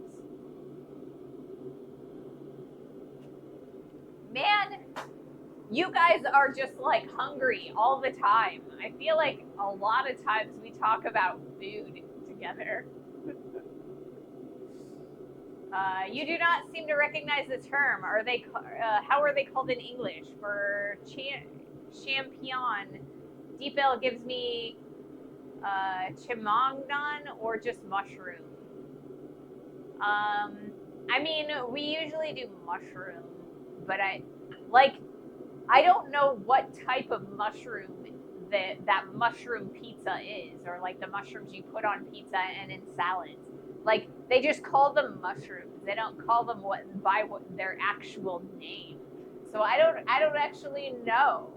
Man, you guys are just like hungry all the time. I feel like a lot of times we talk about food together. You do not seem to recognize the term. How are they called in English? For champion, Deepel gives me chimongnon or just mushroom. I mean, we usually do mushroom, but I don't know what type of mushroom that mushroom pizza is, or like the mushrooms you put on pizza and in salads. Like they just call them mushrooms. They don't call them by their actual name. So I don't actually know.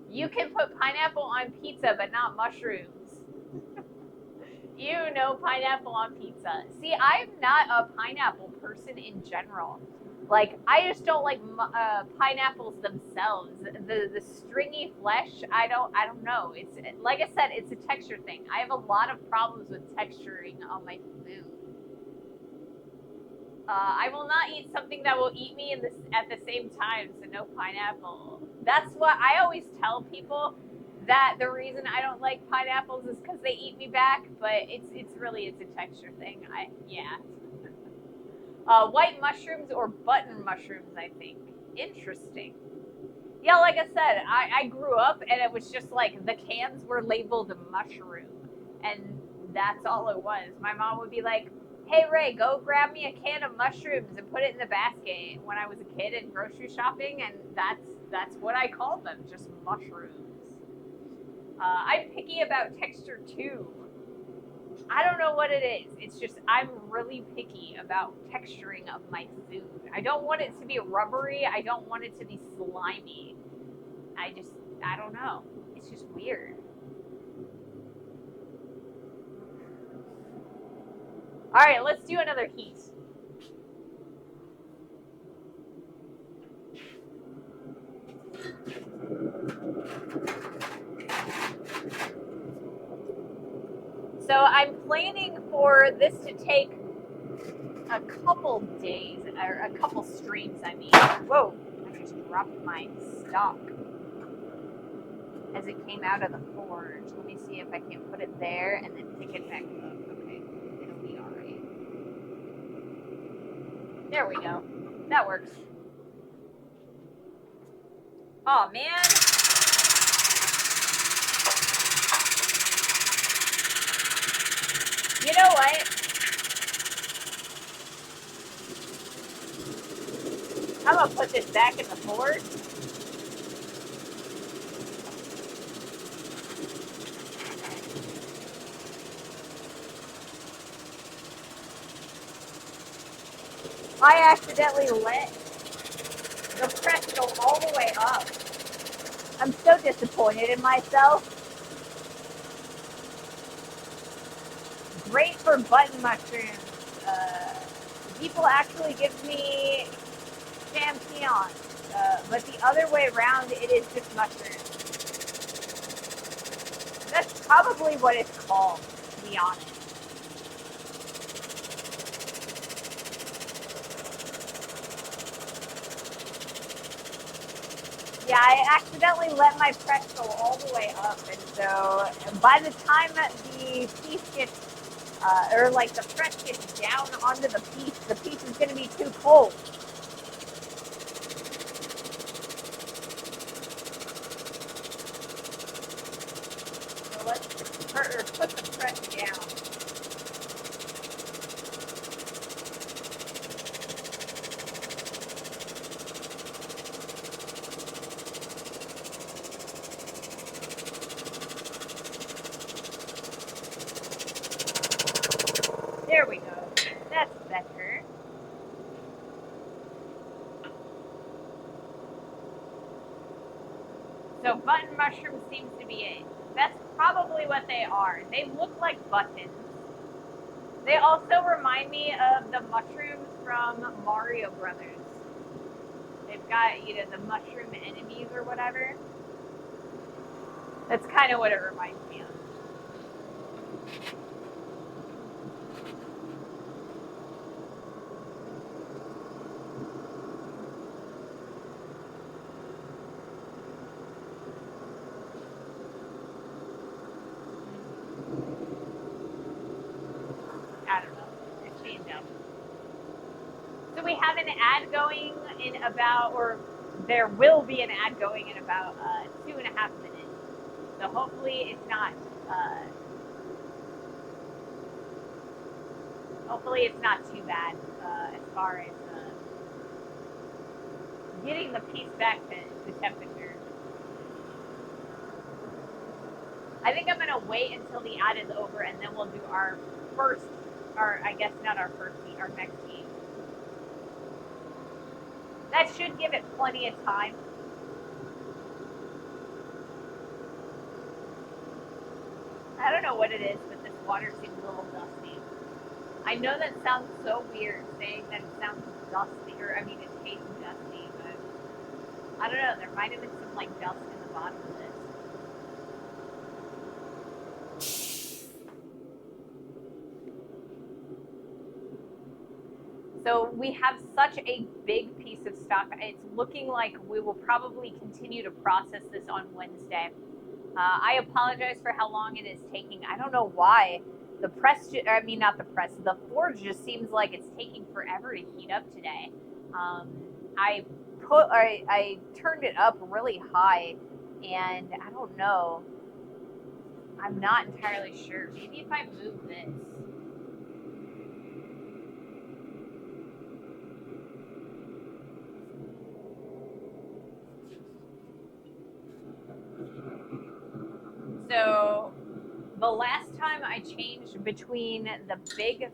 You can put pineapple on pizza, but not mushrooms. You know pineapple on pizza. See, I'm not a pineapple person in general. Like I just don't like pineapples themselves. The stringy flesh, I don't know. It's like I said, it's a texture thing. I have a lot of problems with texturing on my food. I will not eat something that will eat me at the same time. So no pineapple. That's what I always tell people. That the reason I don't like pineapples is because they eat me back. But it's a texture thing. Yeah. White mushrooms or button mushrooms, I think. Interesting. Yeah, like I said, I grew up and it was just like the cans were labeled mushroom. And that's all it was. My mom would be like, hey, Ray, go grab me a can of mushrooms and put it in the basket when I was a kid and grocery shopping. And that's what I called them, just mushrooms. I'm picky about texture too. I don't know what it is. It's just I'm really picky about texturing of my food. I don't want it to be rubbery. I don't want it to be slimy. I don't know. It's just weird. All right, let's do another heat. So I'm planning for this to take a couple days, or a couple streams, I mean. Whoa, I just dropped my stock as it came out of the forge. Let me see if I can put it there and then pick it back up. Okay, it'll be all right. There we go. That works. Oh man. You know what? I'm gonna put this back in the forge. I accidentally let the press go all the way up. I'm so disappointed in myself. Great for button mushrooms. People actually give me champignons, but the other way around, it is just mushrooms. That's probably what it's called, to be honest. Yeah, I accidentally let my press go all the way up, and so by the time that the piece gets, or like the press gets down onto the piece is going to be too cold. So let's put the press down. There we go. That's better. So button mushroom seems to be it. That's probably what they are. They look like buttons. They also remind me of the mushrooms from Mario Brothers. They've got, you know, the mushroom enemies or whatever. That's kind of what it reminds me of. I don't know. It's being dumb. So we have an ad going in about, or there will be an ad going in about 2.5 minutes. So hopefully it's not. Hopefully it's not too bad as far as getting the piece back to temperature. I think I'm gonna wait until the ad is over and then we'll do our first, or I guess not our first heat, our next heat. That should give it plenty of time. I don't know what it is, but this water seems a little dusty. I know that sounds so weird saying that it sounds dusty, or I mean it tastes dusty, but I don't know, there might have been some like dust in the bottom of this. So we have such a big piece of stock. It's looking like we will probably continue to process this on Wednesday. I apologize for how long it is taking. I don't know why. The press, I mean, not the press, the forge just seems like it's taking forever to heat up today. I turned it up really high, and I don't know. I'm not entirely sure. Maybe if I move this. So the last time I changed between the big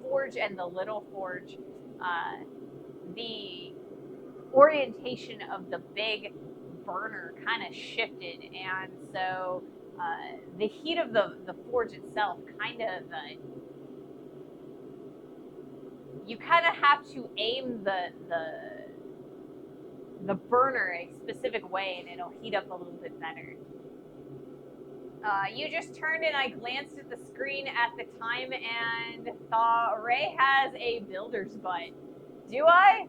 forge and the little forge, the orientation of the big burner kind of shifted, and so the heat of the forge itself kind of you kind of have to aim the burner a specific way, and it'll heat up a little bit better. You just turned and I glanced at the screen at the time and thought Ray has a builder's butt. Do I?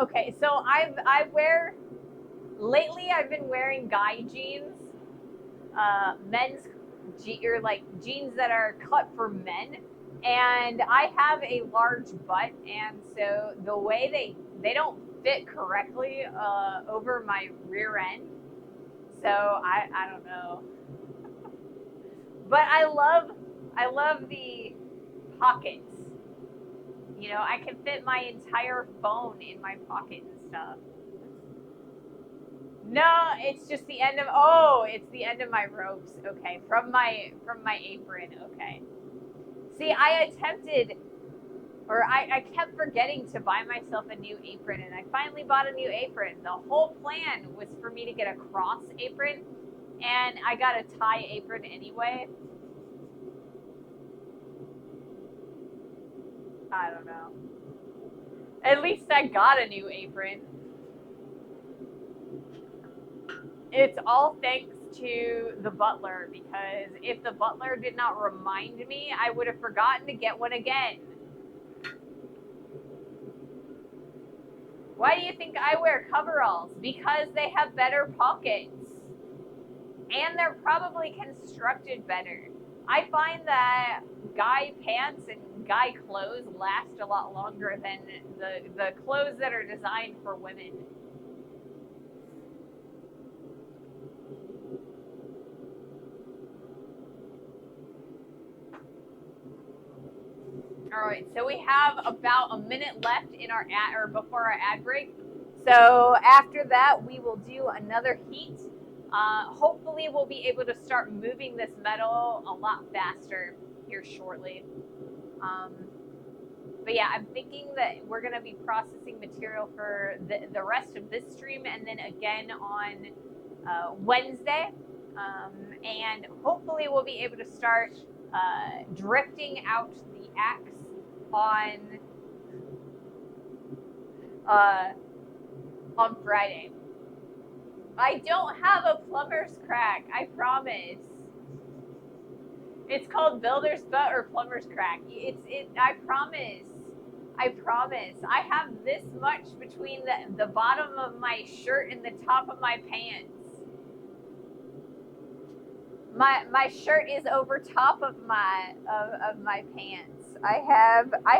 Okay, so I wear lately I've been wearing guy jeans, men's or like jeans that are cut for men, And I have a large butt, and so the way they don't fit correctly over my rear end. So I don't know. But I love the pockets. You know, I can fit my entire phone in my pocket and stuff. No, it's just the end of it's the end of my ropes. Okay, from my apron. Okay. See, I kept forgetting to buy myself a new apron, and I finally bought a new apron. The whole plan was for me to get a cross apron, and I got a tie apron anyway. I don't know. At least I got a new apron. It's all thanks to the butler, because if the butler did not remind me, I would have forgotten to get one again. Why do you think I wear coveralls? Because they have better pockets. And they're probably constructed better. I find that guy pants and guy clothes last a lot longer than the clothes that are designed for women. All right, so we have about a minute left in our before our ad break. So after that, we will do another heat. Hopefully, we'll be able to start moving this metal a lot faster here shortly. But yeah, I'm thinking that we're going to be processing material for the rest of this stream, and then again on Wednesday. And hopefully we'll be able to start drifting out the axe on Friday. I don't have a plumber's crack, I promise. It's called builder's butt or plumber's crack. I promise. I promise. I have this much between the bottom of my shirt and the top of my pants. My shirt is over top of my pants. I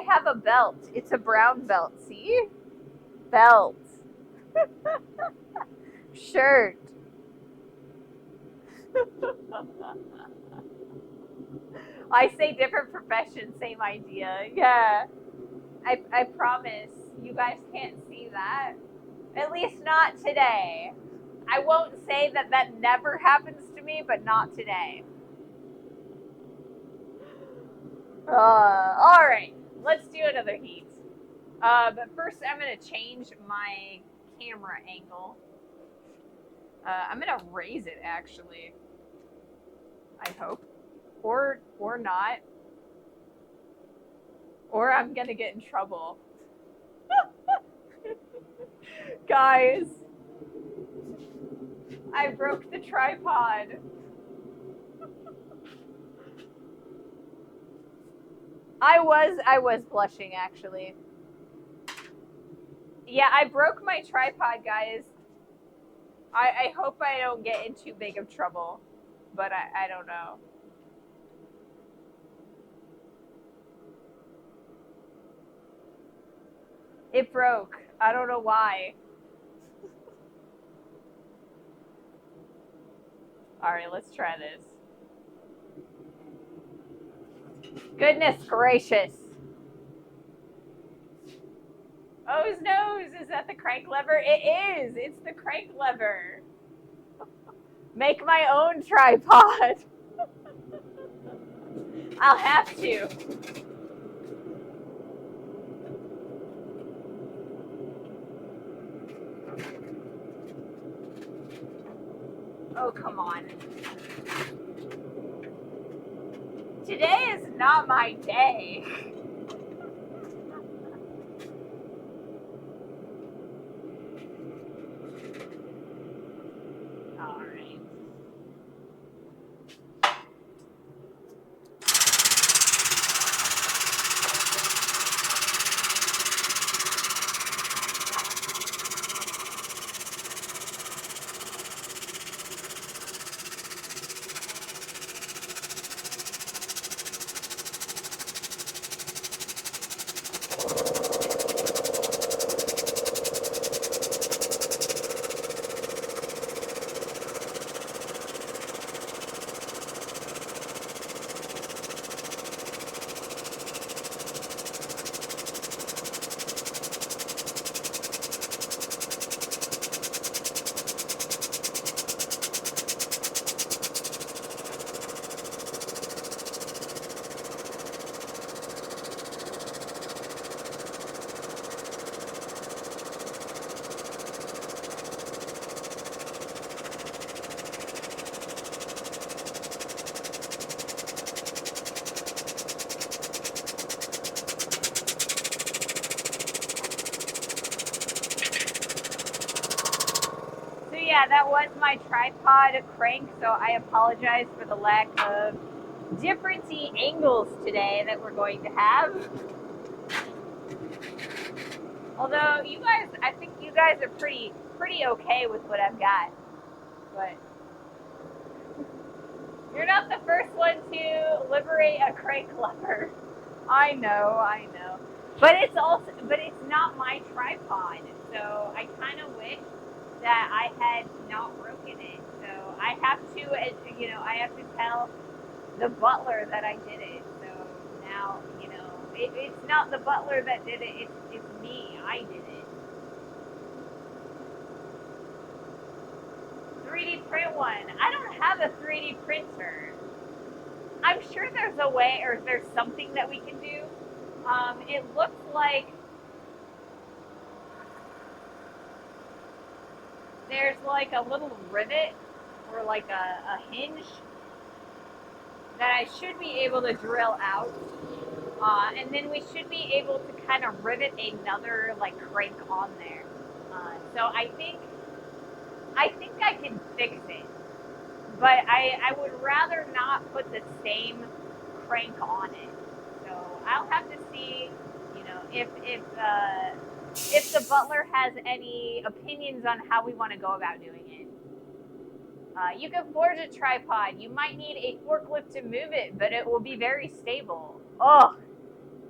have a belt. It's a brown belt. See? Belt. Shirt. I say different profession, same idea. Yeah. I promise you guys can't see that. At least not today. I won't say that never happens to me, but not today. All right, let's do another heat. But first, I'm gonna change my camera angle. I'm gonna raise it actually. I hope, or not, or I'm gonna get in trouble. Guys, I broke the tripod. I was blushing actually. Yeah, I broke my tripod, guys. I hope I don't get in too big of trouble, but I don't know. It broke. I don't know why. All right, let's try this. Goodness gracious. Oh, his nose. Is that the crank lever? It is. It's the crank lever. Make my own tripod. I'll have to. Oh, come on. Today is not my day. All right. yeah, that was my tripod crank, so I apologize for the lack of differency angles today that we're going to have. Although you guys, I think you guys are pretty okay with what I've got. But you're not the first one to liberate a crank lever. I know. But it's not my tripod. So I kind of wish that I had not broken it. So I have to, I have to tell the butler that I did it. So now, it's not the butler that did it. It's me. I did it. 3D print one. I don't have a 3D printer. I'm sure there's a way, or there's something that we can do. It looks like there's like a little rivet or like a hinge that I should be able to drill out. And then we should be able to kind of rivet another like crank on there. So I think I can fix it, but I would rather not put the same crank on it. So I'll have to see, if the butler has any opinions on how we want to go about doing it. You can forge a tripod. You might need a forklift to move it, but it will be very stable. Oh,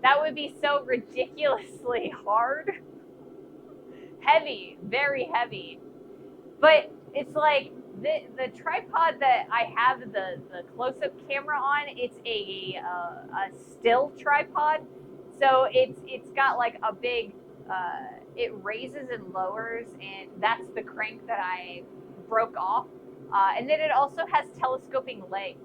that would be so ridiculously hard. Heavy, very heavy. But it's like the tripod that I have the close-up camera on, it's a still tripod. So it's got like a big, it raises and lowers, and that's the crank that I broke off. And then it also has telescoping legs.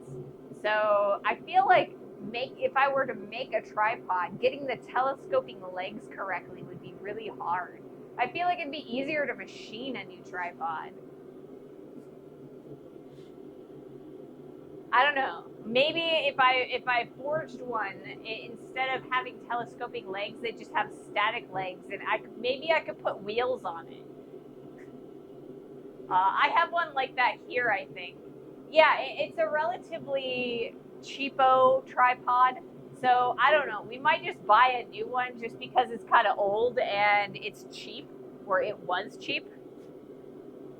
So I feel like if I were to make a tripod, getting the telescoping legs correctly would be really hard. I feel like it'd be easier to machine a new tripod. I don't know. Maybe if I forged one, instead of having telescoping legs, they just have static legs, and maybe I could put wheels on it. I have one like that here, I think. Yeah, it's a relatively cheapo tripod. So I don't know. We might just buy a new one just because it's kind of old and it's cheap, or it was cheap.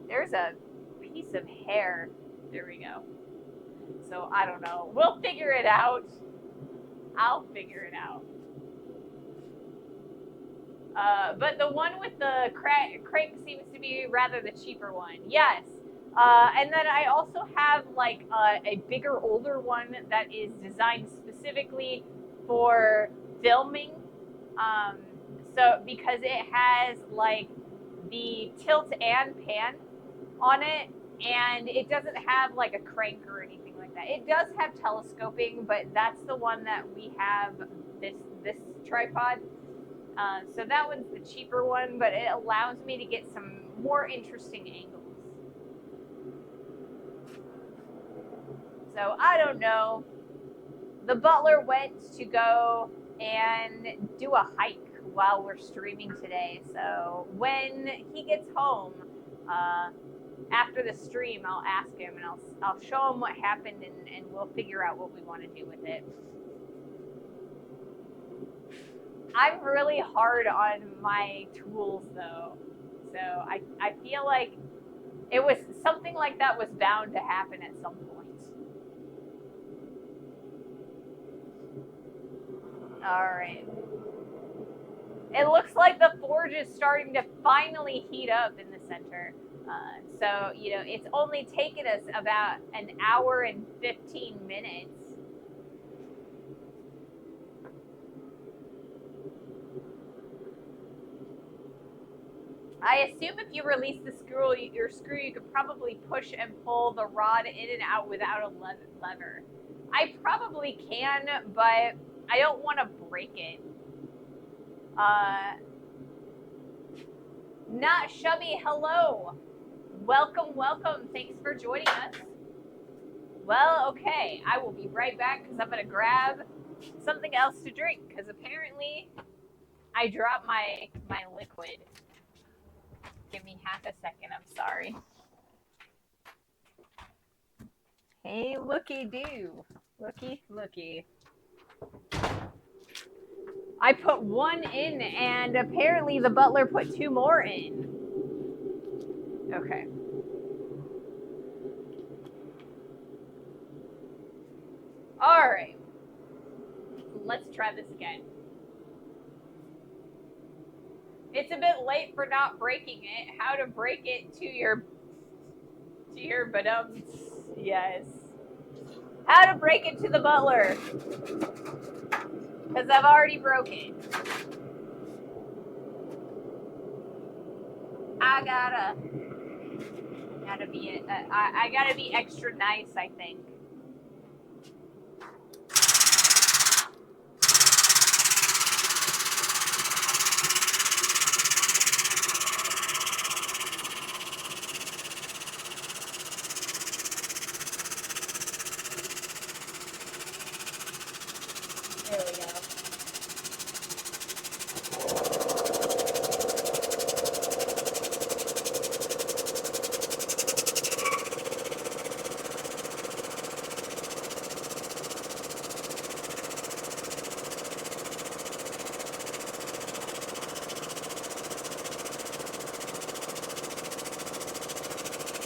There's a piece of hair. There we go. So I don't know. We'll figure it out. I'll figure it out. But the one with the crank seems to be rather the cheaper one. Yes. And then I also have like a bigger, older one that is designed specifically for filming. So because it has like the tilt and pan on it, and it doesn't have like a crank or anything like that. It does have telescoping, but that's the one that we have this tripod. So that one's the cheaper one, but it allows me to get some more interesting angles. So I don't know. The butler went to go and do a hike while we're streaming today. So when he gets home, after the stream, I'll ask him and I'll show him what happened, and we'll figure out what we want to do with it. I'm really hard on my tools though, so I feel like it was something like that was bound to happen at some point. All right. It looks like the forge is starting to finally heat up in the center. So, it's only taken us about an hour and 15 minutes. I assume if you release the screw, you could probably push and pull the rod in and out without a lever. I probably can, but I don't want to break it. Not Chubby, hello. Welcome. Thanks for joining us. Well, okay. I will be right back because I'm going to grab something else to drink because apparently I dropped my liquid. Give me half a second. I'm sorry. Hey, looky-do. Looky. I put one in, and apparently the butler put two more in. Okay. All right. Let's try this again. It's a bit late for not breaking it. How to break it to your badums. Yes. How to break it to the butler. Because I've already broke it. I gotta be extra nice, I think. There we go.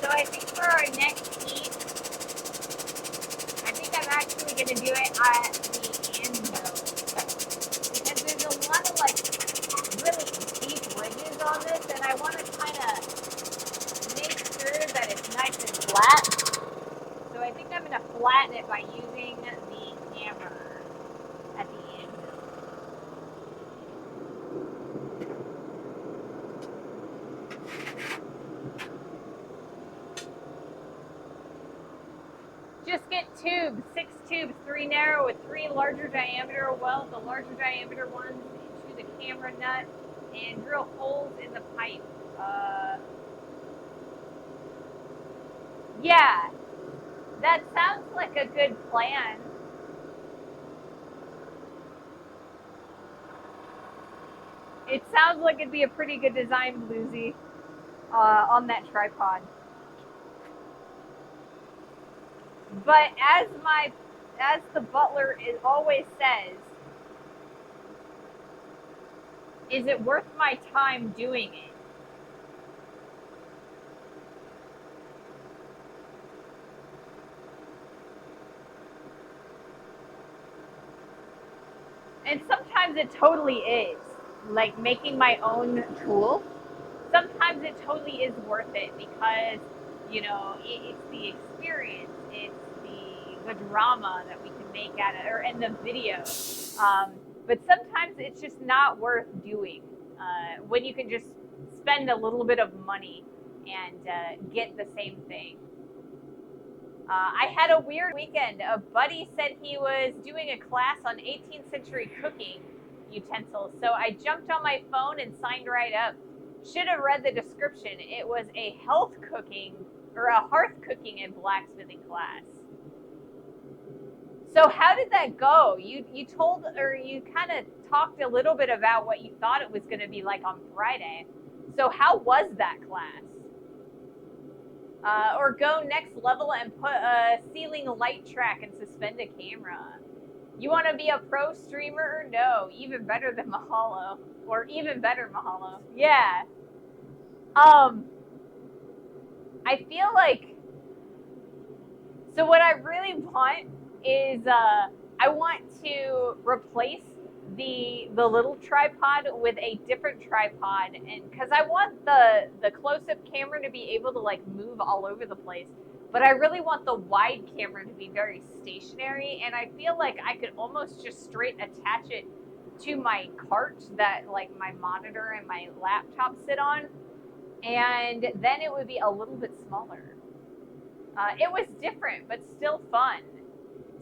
So I think for our next heat, I think I'm actually going to do it at the anvil. Because there's a lot of like really deep ridges on this, and I want to kind of make sure that it's nice and flat. So I think I'm going to flatten it by using the hammer at the anvil. Just get tubes, 6 tubes, 3 narrow with 3 larger diameter welds, the larger diameter ones into the camera nut, and drill holes in the pipe. Yeah, that sounds like a good plan. It sounds like it'd be a pretty good design, Bluesy, on that tripod. But as the butler always says, is it worth my time doing it? And sometimes it totally is. Like making my own tool, sometimes it totally is worth it because, you know, it's the experience, it's the drama that we can make out of it, or in the video. But sometimes it's just not worth doing when you can just spend a little bit of money and get the same thing. I had a weird weekend. A buddy said he was doing a class on 18th century cooking utensils, so I jumped on my phone and signed right up. Should have read the description. It was a health cooking or a hearth cooking and blacksmithing class. So how did that go? You told, or you kind of talked a little bit about what you thought it was going to be like on Friday. So how was that class? Or go next level and put a ceiling light track and suspend a camera. You want to be a pro streamer? No, even better than Mahalo, or even better Mahalo. Yeah. I feel like, so what I really want is I want to replace the little tripod with a different tripod, and because I want the close-up camera to be able to like move all over the place, but I really want the wide camera to be very stationary, and I feel like I could almost just straight attach it to my cart that like my monitor and my laptop sit on, and then it would be a little bit smaller. It was different, but still fun.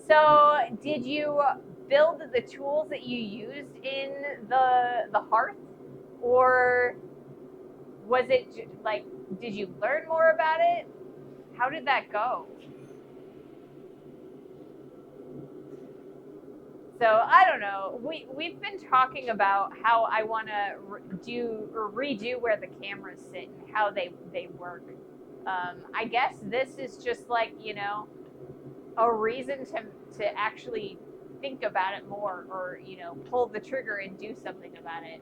So, did you build the tools that you used in the hearth, or was it like? Did you learn more about it? How did that go? So I don't know. We've been talking about how I want to do or redo where the cameras sit and how they work. I guess this is just like, you know, a reason to actually think about it more, or pull the trigger and do something about it.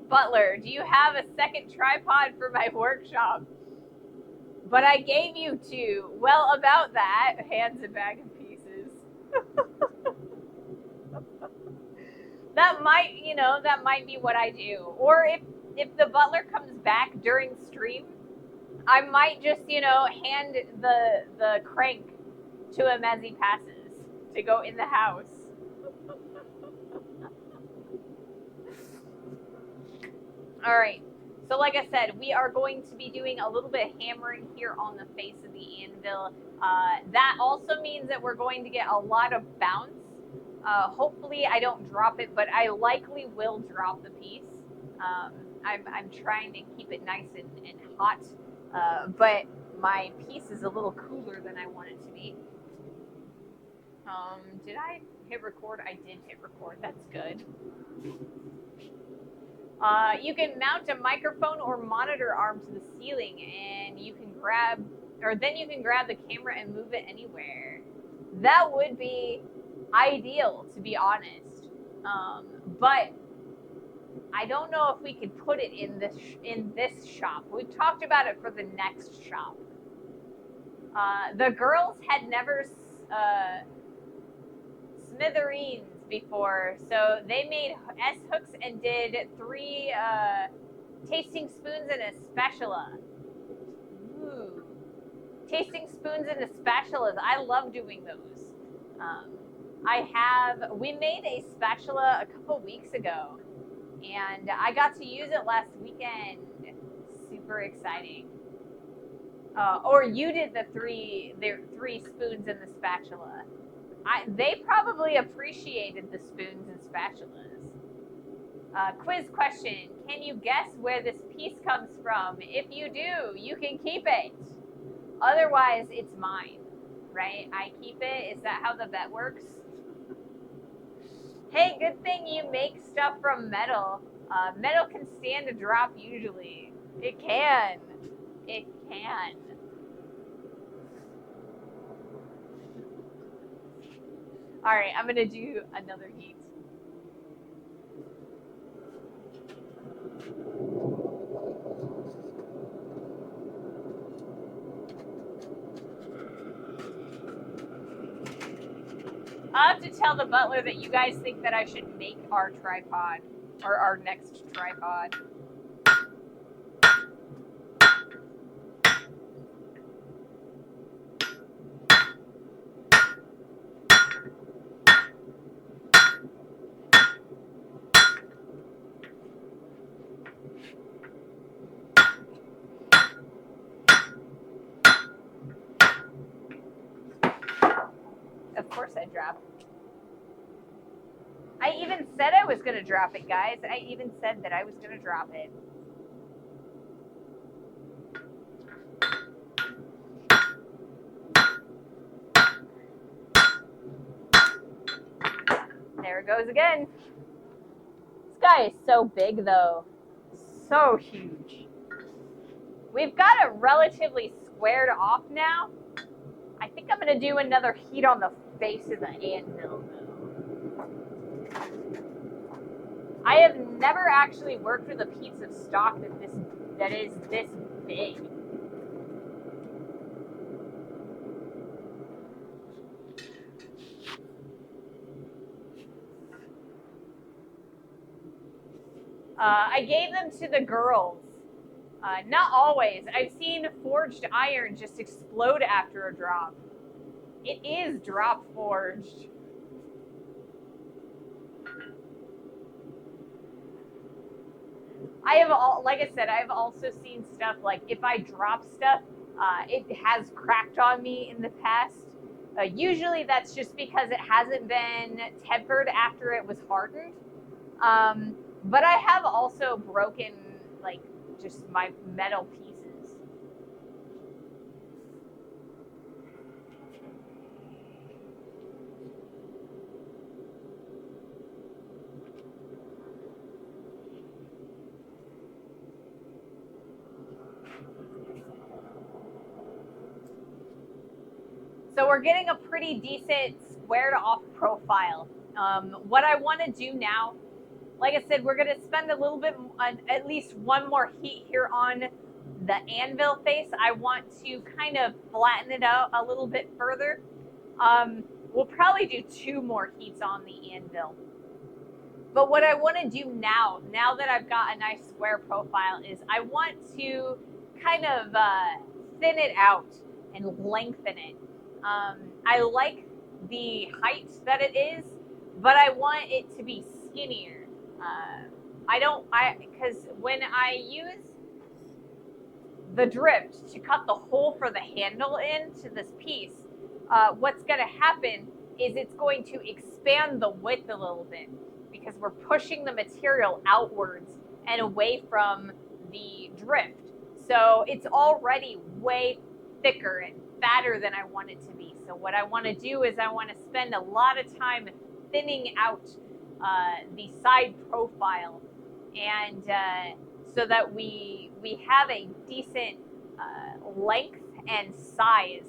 Butler, do you have a second tripod for my workshop? But I gave you two. Well, about that, hands a bag of pieces. That might be what I do. Or if the butler comes back during stream, I might just, hand the crank to him as he passes to go in the house. All right. So like I said, we are going to be doing a little bit of hammering here on the face of the anvil. That also means that we're going to get a lot of bounce. Hopefully I don't drop it, but I likely will drop the piece. I'm trying to keep it nice and hot, but my piece is a little cooler than I want it to be. Did I hit record? I did hit record. That's good. You can mount a microphone or monitor arm to the ceiling, and then you can grab the camera and move it anywhere. That would be ideal, to be honest. But I don't know if we could put it in this shop. We've talked about it for the next shop. The girls had never smithereens before, so they made S hooks and did 3 tasting spoons and a spatula. Ooh. Tasting spoons and a spatulas. I love doing those. We made a spatula a couple weeks ago, and I got to use it last weekend. Super exciting. Or you did the three spoons and the spatula. They probably appreciated the spoons and spatulas. Quiz question. Can you guess where this piece comes from? If you do, you can keep it. Otherwise, it's mine, right? I keep it. Is that how the bet works? Hey, good thing you make stuff from metal. Metal can stand a drop usually. It can. It can. All right, I'm going to do another heat. I'll have to tell the butler that you guys think that I should make our tripod, or our next tripod. Of course I dropped. I even said I was going to drop it, guys. I even said that I was going to drop it. There it goes again. This guy is so big, though. So huge. We've got it relatively squared off now. I think I'm going to do another heat on the face of the anvil, though. I have never actually worked with a piece of stock that is this big. I gave them to the girls. Not always. I've seen forged iron just explode after a drop. It is drop forged. Like I said, I've also seen stuff like if I drop stuff, it has cracked on me in the past. Usually that's just because it hasn't been tempered after it was hardened. But I have also broken like just my metal pieces. So we're getting a pretty decent squared off profile. What I want to do now, like I said, we're going to spend a little bit, at least one more heat here on the anvil face. I want to kind of flatten it out a little bit further. We'll probably do 2 more heats on the anvil. But what I want to do now that I've got a nice square profile, is I want to kind of thin it out and lengthen it. I like the height that it is, but I want it to be skinnier. Because when I use the drift to cut the hole for the handle into this piece, what's going to happen is it's going to expand the width a little bit, because we're pushing the material outwards and away from the drift. So it's already way thicker and fatter than I want it to be. So what I want to do is I want to spend a lot of time thinning out the side profile, and so that we have a decent length and size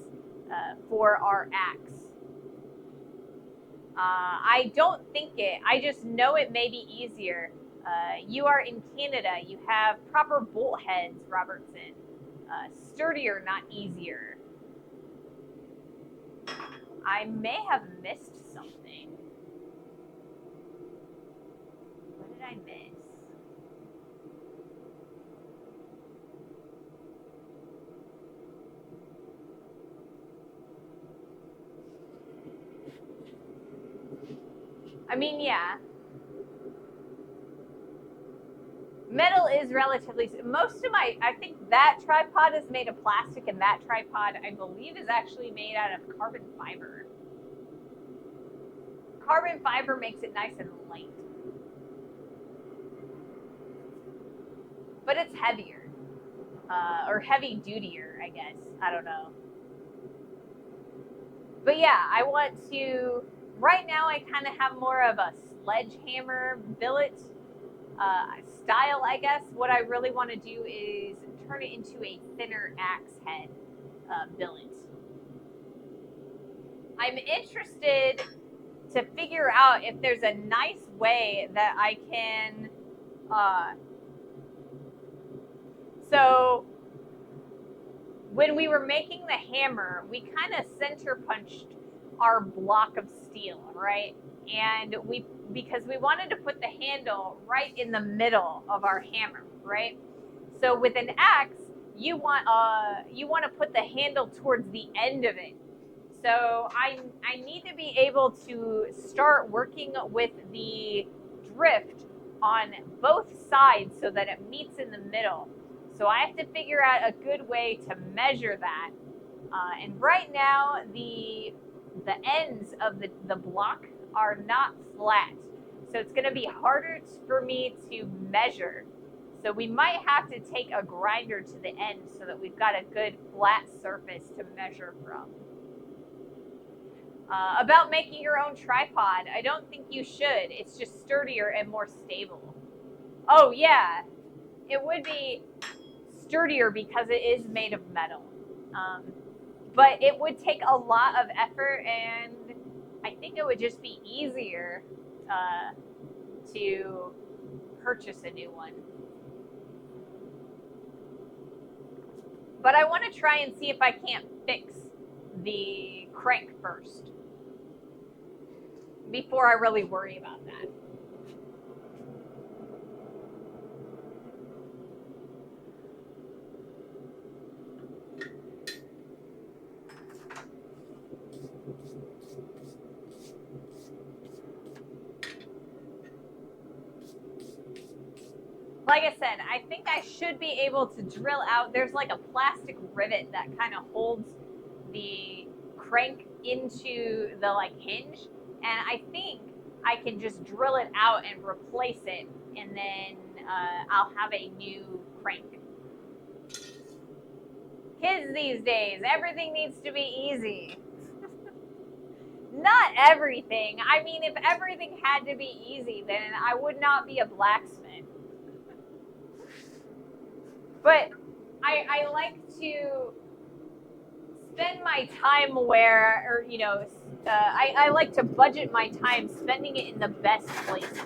for our axe. I don't think I just know it may be easier. You are in Canada. You have proper bolt heads, Robertson. Sturdier, not easier. I may have missed something. What did I miss? I mean, yeah. Metal is relatively, most of my, I think that tripod is made of plastic, and that tripod, I believe, is actually made out of carbon fiber. Carbon fiber makes it nice and light. But it's heavier. Or heavy dutier, I guess. I don't know. But yeah, I want to, right now I kind of have more of a sledgehammer billet style, I guess. What I really want to do is turn it into a thinner axe head billet. I'm interested to figure out if there's a nice way that I can, so when we were making the hammer, we kind of center punched our block of steel, right? And because we wanted to put the handle right in the middle of our hammer, right? So with an axe, you want to put the handle towards the end of it. So I need to be able to start working with the drift on both sides so that it meets in the middle. So I have to figure out a good way to measure that. And right now, the ends of the block are not flat. So it's going to be harder for me to measure. So we might have to take a grinder to the end so that we've got a good flat surface to measure from. About making your own tripod, I don't think you should. It's just sturdier and more stable. Oh yeah, it would be sturdier because it is made of metal. But it would take a lot of effort, and I think it would just be easier to purchase a new one. But I want to try and see if I can't fix the crank first before I really worry about that. Like I said, I think I should be able to drill out. There's like a plastic rivet that kind of holds the crank into the like hinge, and I think I can just drill it out and replace it, and then I'll have a new crank. Kids these days, everything needs to be easy. Not everything. I mean, if everything had to be easy, then I would not be a blacksmith. But I like to spend my time where, or I like to budget my time spending it in the best places.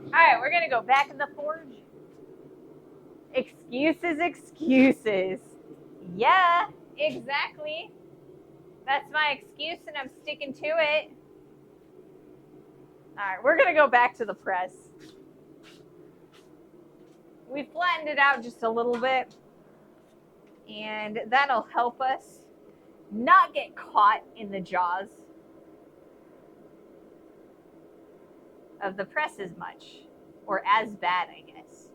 All right, we're gonna go back in the forge. Excuses, excuses. Yeah, exactly. That's my excuse, and I'm sticking to it. All right, we're gonna go back to the press. We flattened it out just a little bit, and that'll help us not get caught in the jaws of the press as much, or as bad, I guess.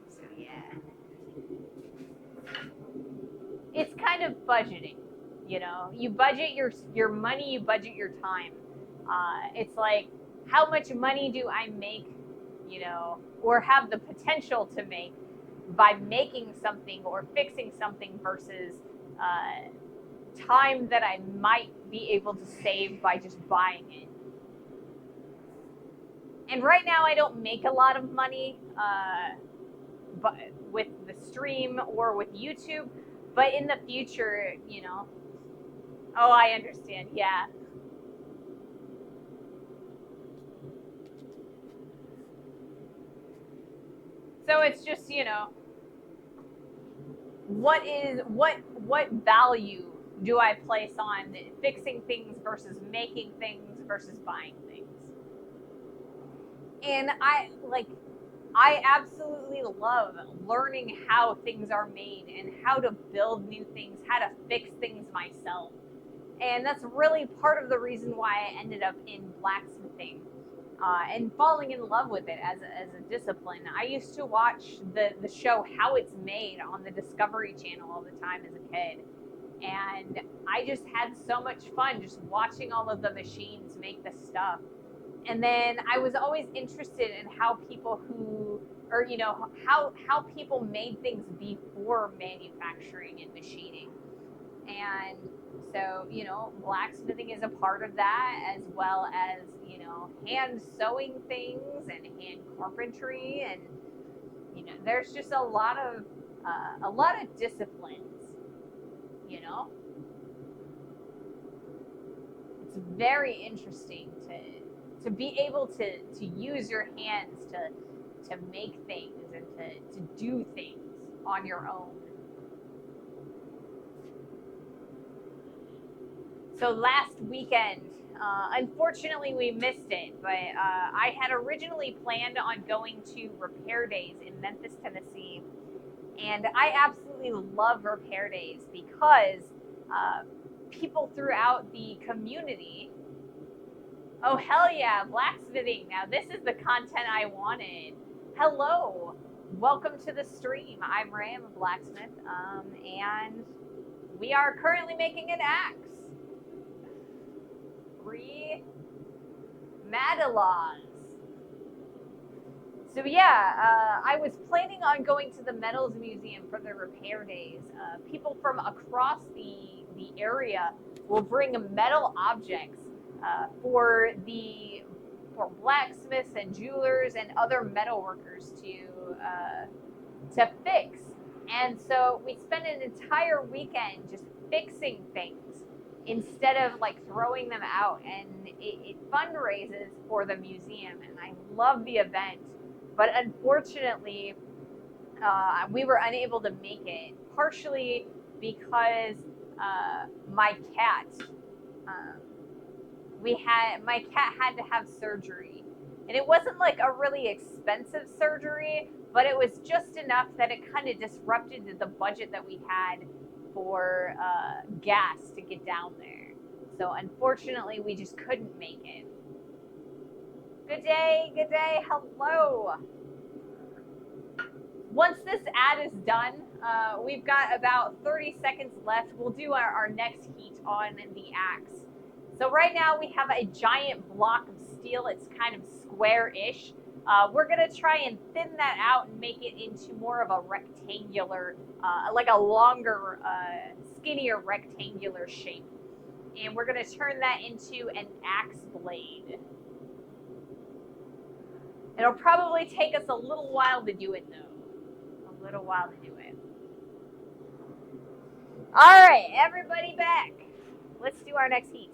So yeah, it's kind of budgeting. You budget your money, you budget your time. It's like, how much money do I make, or have the potential to make by making something or fixing something versus time that I might be able to save by just buying it. And right now, I don't make a lot of money but with the stream or with YouTube. But in the future, Oh, I understand. Yeah. So it's just, what value do I place on fixing things versus making things versus buying things? And I absolutely love learning how things are made and how to build new things, how to fix things myself. And that's really part of the reason why I ended up in blacksmithing and falling in love with it as a discipline. I used to watch the show How It's Made on the Discovery Channel all the time as a kid. And I just had so much fun just watching all of the machines make the stuff. And then I was always interested in how people how people made things before manufacturing and machining. And so, blacksmithing is a part of that, as well as, hand sewing things and hand carpentry. And, there's just a lot of disciplines, It's very interesting to be able to use your hands to make things and to do things on your own. So last weekend, unfortunately, we missed it, but I had originally planned on going to Repair Days in Memphis, Tennessee. And I absolutely love Repair Days because people throughout the community, oh, hell yeah, blacksmithing. Now, this is the content I wanted. Hello. Welcome to the stream. I'm Ray, I'm a blacksmith, and we are currently making an axe. 3 Madalas. So yeah, I was planning on going to the metals museum for the repair days. People from across the area will bring metal objects for blacksmiths and jewelers and other metal workers to fix. And so we spent an entire weekend just fixing things instead of like throwing them out. And it fundraises for the museum, and I love the event. But unfortunately, we were unable to make it, partially because my cat, um, my cat had to have surgery, and it wasn't like a really expensive surgery, but it was just enough that it kind of disrupted the budget that we had for gas to get down there. So unfortunately, we just couldn't make it. Good day, hello. Once this ad is done, we've got about 30 seconds left. We'll do our next heat on the axe. So right now we have a giant block of steel. It's kind of square-ish. We're going to try and thin that out and make it into more of a rectangular, like a longer, skinnier rectangular shape. And we're going to turn that into an axe blade. It'll probably take us a little while to do it, though. A little while to do it. All right, everybody back. Let's do our next heat.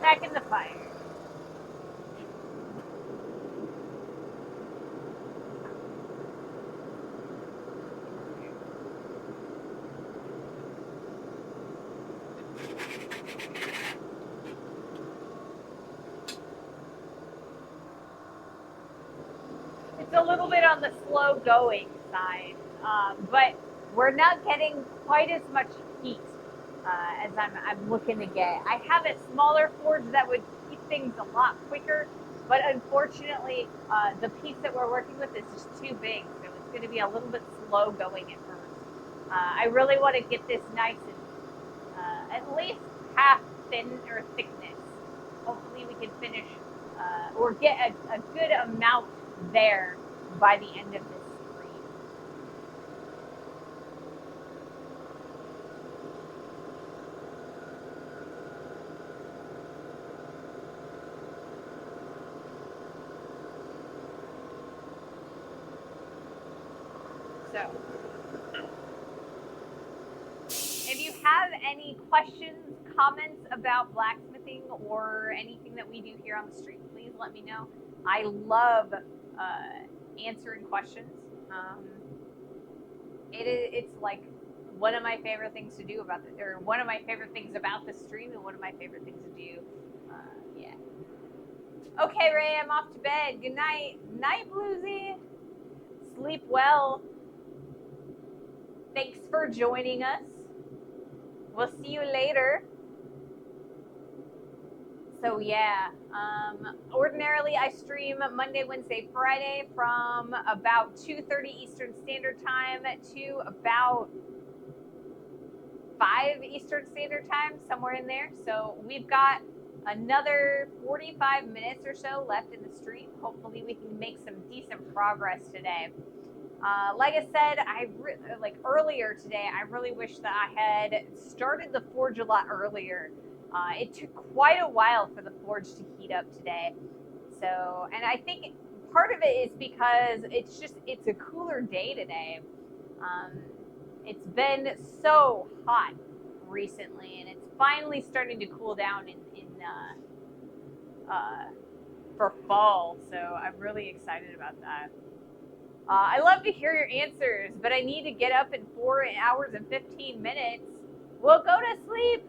Back in the fire. It's a little bit on the slow going side, but we're not getting quite as much heat as I'm looking to get. I have a smaller forge that would keep things a lot quicker, but unfortunately, the piece that we're working with is just too big, so it's going to be a little bit slow going at first. I really want to get this nice and at least half thin or thickness. Hopefully, we can finish or get a good amount there by the end of this stream. So, if you have any questions, comments about blacksmithing or anything that we do here on the stream, please let me know. I love answering questions. It's like one of my favorite things to do about the, or one of my favorite things about the stream, and one of my favorite things to do. Yeah. Okay, Ray, I'm off to bed. Good night. Night, Bluesy. Sleep well. Thanks for joining us. We'll see you later. So yeah, ordinarily I stream Monday, Wednesday, Friday from about 2:30 Eastern Standard Time to about 5 Eastern Standard Time, somewhere in there. So we've got another 45 minutes or so left in the stream. Hopefully we can make some decent progress today. Like I said, like earlier today, I really wish that I had started the forge a lot earlier. It took quite a while for the forge to heat up today. So, and I think part of it is because it's a cooler day today. Um, it's been so hot recently, and it's finally starting to cool down for fall. So I'm really excited about that. I love to hear your answers, but I need to get up in 4 hours and 15 minutes. Well, go to sleep.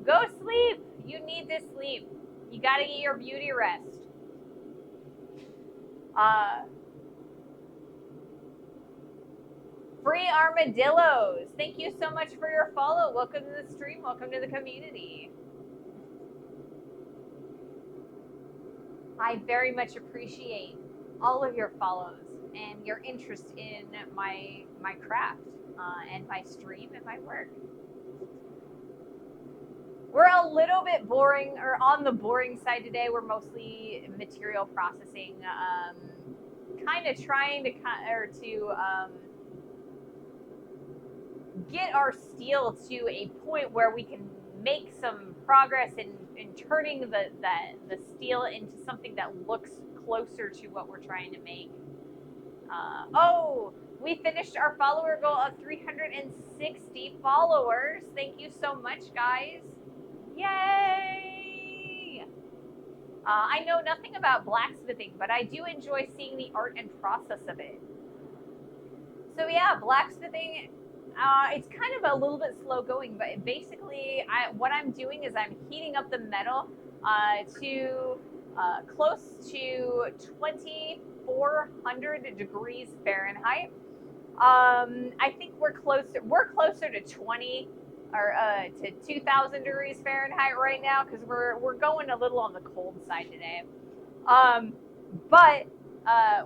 Go sleep. You need this sleep. You got to get your beauty rest. Free armadillos. Thank you so much for your follow. Welcome to the stream. Welcome to the community. I very much appreciate all of your follows and your interest in my craft and my stream and my work. We're a little bit boring, or on the boring side today. We're mostly material processing, kind of trying to get our steel to a point where we can make some progress in turning the steel into something that looks closer to what we're trying to make. Oh, we finished our follower goal of 360 followers. Thank you so much, guys. Yay! I know nothing about blacksmithing, but I do enjoy seeing the art and process of it. So yeah, blacksmithing, it's kind of a little bit slow going, but basically what I'm doing is I'm heating up the metal to close to 2,400 degrees Fahrenheit. I think we're closer to 20 or to 2,000 degrees Fahrenheit right now, because we're going a little on the cold side today. But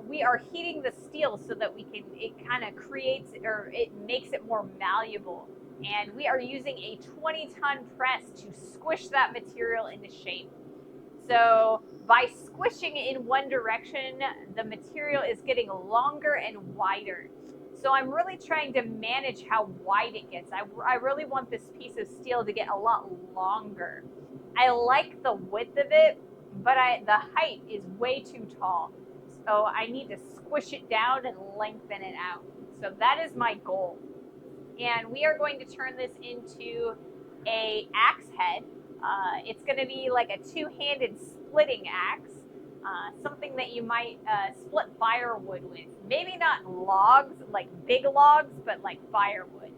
we are heating the steel so that it kind of creates, or it makes it more malleable. And we are using a 20-ton press to squish that material into shape. So by squishing in one direction, the material is getting longer and wider. So I'm really trying to manage how wide it gets. I really want this piece of steel to get a lot longer. I like the width of it, but the height is way too tall. So I need to squish it down and lengthen it out. So that is my goal. And we are going to turn this into a axe head. It's going to be like a two-handed splitting axe, something that you might split firewood with. Maybe not logs, like big logs, but like firewood.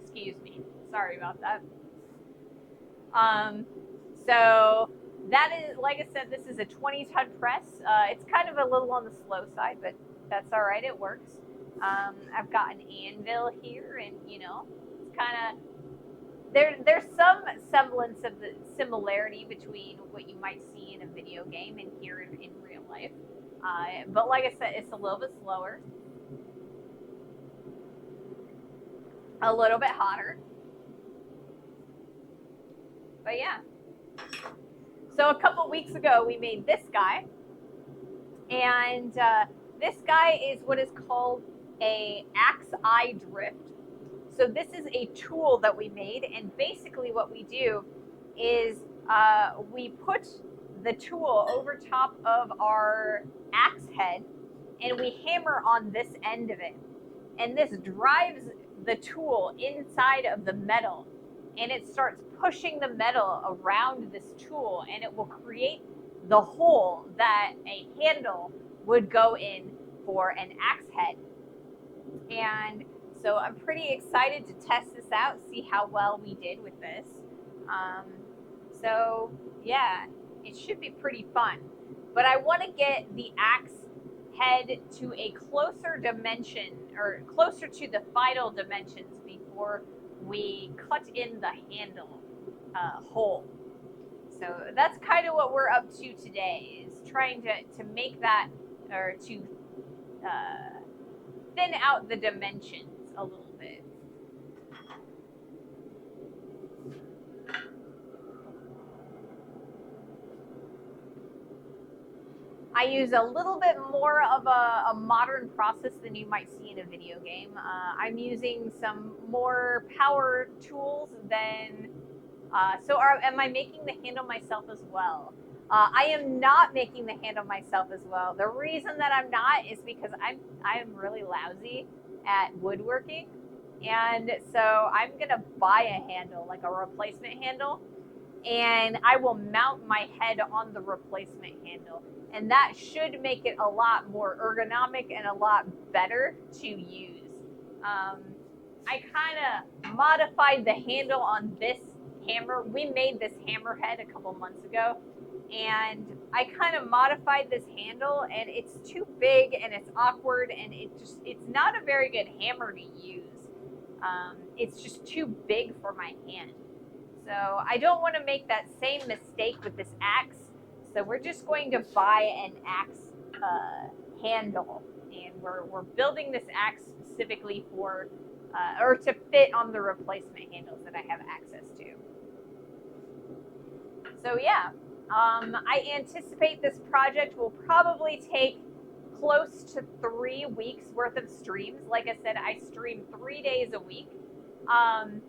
Excuse me. Sorry about that. So that is, like I said, this is a 20-ton press. It's kind of a little on the slow side, but that's all right. It works. I've got an anvil here, and it's kind of there's some semblance of the similarity between what you might see in a video game and here in real life. But like I said, it's a little bit slower, a little bit hotter. But yeah. So a couple weeks ago, we made this guy, and this guy is what is called a axe eye drift. So this is a tool that we made, and basically what we do is we put the tool over top of our axe head, and we hammer on this end of it, and this drives the tool inside of the metal, and it starts pushing the metal around this tool, and it will create the hole that a handle would go in for an axe head. And so I'm pretty excited to test this out, see how well we did with this. So yeah, it should be pretty fun. But I want to get the axe head to a closer dimension, or closer to the final dimensions, before we cut in the handle hole. So that's kind of what we're up to today, is trying to make that, or to thin out the dimensions a little bit. I use a little bit more of a modern process than you might see in a video game. I'm using some more power tools than. Am I making the handle myself as well? I am not making the handle myself as well. The reason that I'm not is because I'm really lousy at woodworking, and so I'm gonna buy a handle, like a replacement handle, and I will mount my head on the replacement handle. And that should make it a lot more ergonomic and a lot better to use. I kind of modified the handle on this hammer. We made this hammerhead a couple months ago, and I kind of modified this handle, and it's too big and it's awkward, and it's not a very good hammer to use. It's just too big for my hand. So I don't want to make that same mistake with this axe. So we're just going to buy an axe handle, and we're building this axe specifically for, or to fit on the replacement handles that I have access to. So yeah, I anticipate this project will probably take close to 3 weeks worth of streams. Like I said, I stream 3 days a week. And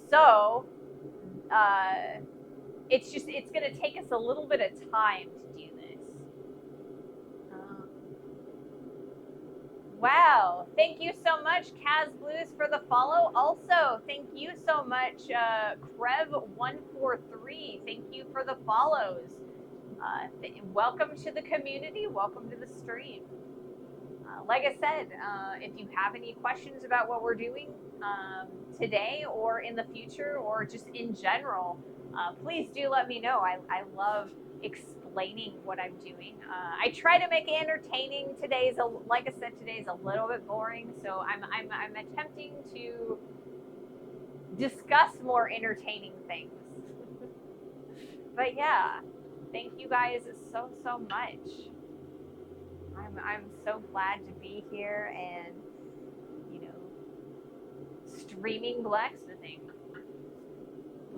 so it's going to take us a little bit of time to do this. Wow, thank you so much, Kaz Blues, for the follow. Also, thank you so much, Krev143. Thank you for the follows. Welcome to the community. Welcome to the stream. Like I said, if you have any questions about what we're doing today or in the future or just in general, please do let me know. I love explaining what I'm doing. I try to make it entertaining. Like I said, today's a little bit boring, so I'm attempting to discuss more entertaining things. But yeah, thank you guys so much. I'm so glad to be here and, streaming blacksmithing.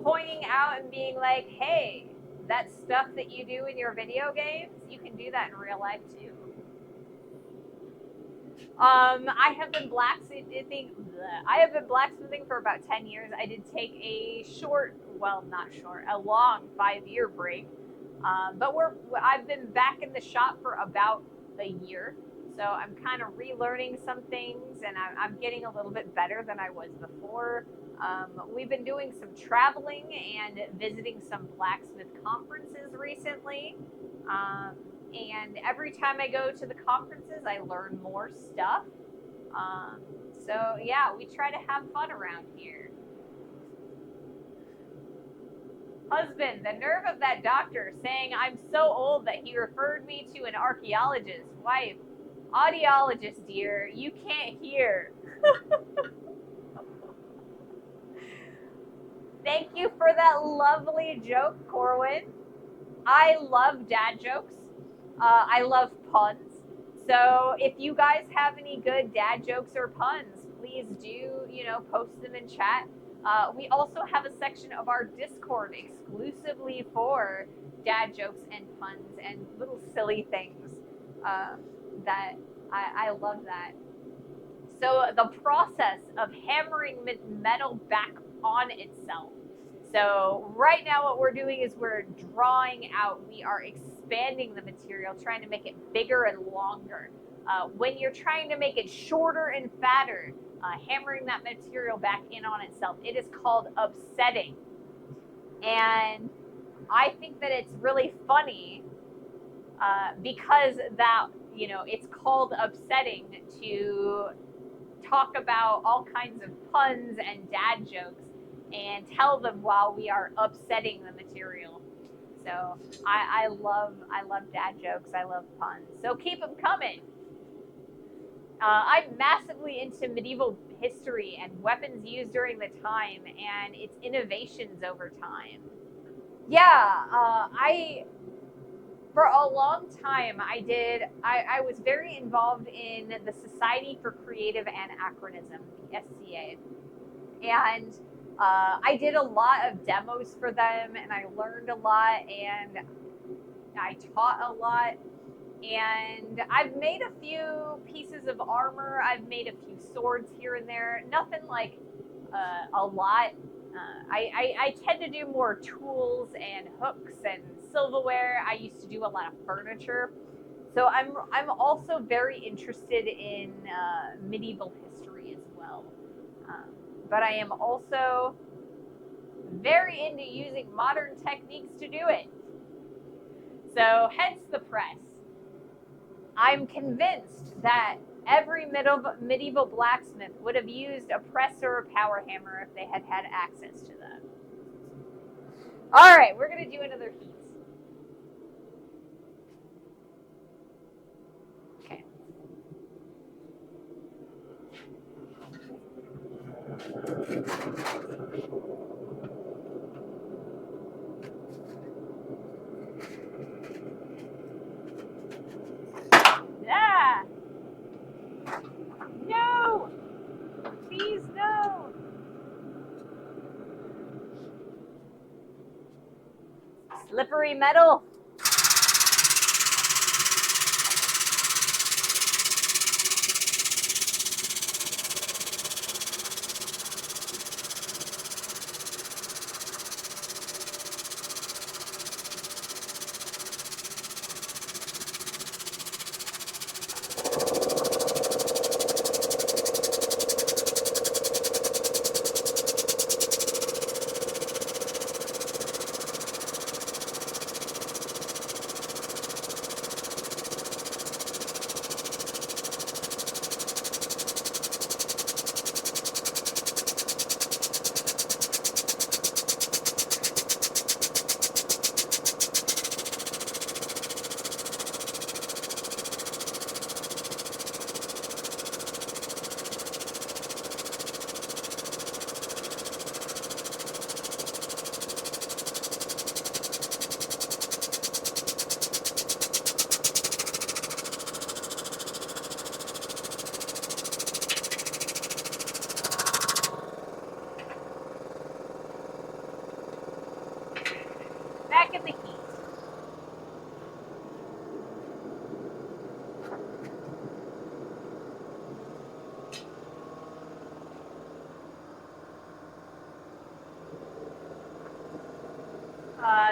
Pointing out and being like, hey, that stuff that you do in your video games, you can do that in real life too. I have been blacksmithing for about 10 years. I did take a a long 5-year break. But I've been back in the shop for about a year. So I'm kind of relearning some things, and I'm getting a little bit better than I was before. We've been doing some traveling and visiting some blacksmith conferences recently. And every time I go to the conferences, I learn more stuff. So yeah, we try to have fun around here. Husband, the nerve of that doctor saying I'm so old that he referred me to an archaeologist. Wife, audiologist, dear, you can't hear. Thank you for that lovely joke, Corwin. I love dad jokes. I love puns. So if you guys have any good dad jokes or puns, please do, post them in chat. We also have a section of our Discord exclusively for dad jokes and puns and little silly things that I love that. So the process of hammering metal back on itself. So right now what we're doing is we're drawing out, we are expanding the material, trying to make it bigger and longer. When you're trying to make it shorter and fatter, hammering that material back in on itself, it is called upsetting. And I think that it's really funny because that, it's called upsetting to talk about all kinds of puns and dad jokes and tell them while we are upsetting the material. So I love dad jokes. I love puns. So keep them coming. I'm massively into medieval history and weapons used during the time and its innovations over time. Yeah, I for a long time I was very involved in the Society for Creative Anachronism, the SCA, and I did a lot of demos for them, and I learned a lot, and I taught a lot. And I've made a few pieces of armor. I've made a few swords here and there. Nothing like a lot. I tend to do more tools and hooks and silverware. I used to do a lot of furniture. So I'm also very interested in medieval history as well. Um, but I am also very into using modern techniques to do it. So hence the press. I'm convinced that every medieval blacksmith would have used a press or a power hammer if they had had access to them. All right, we're going to do another heat. Okay. Yeah. No. Please no. Slippery metal. Back in the heat.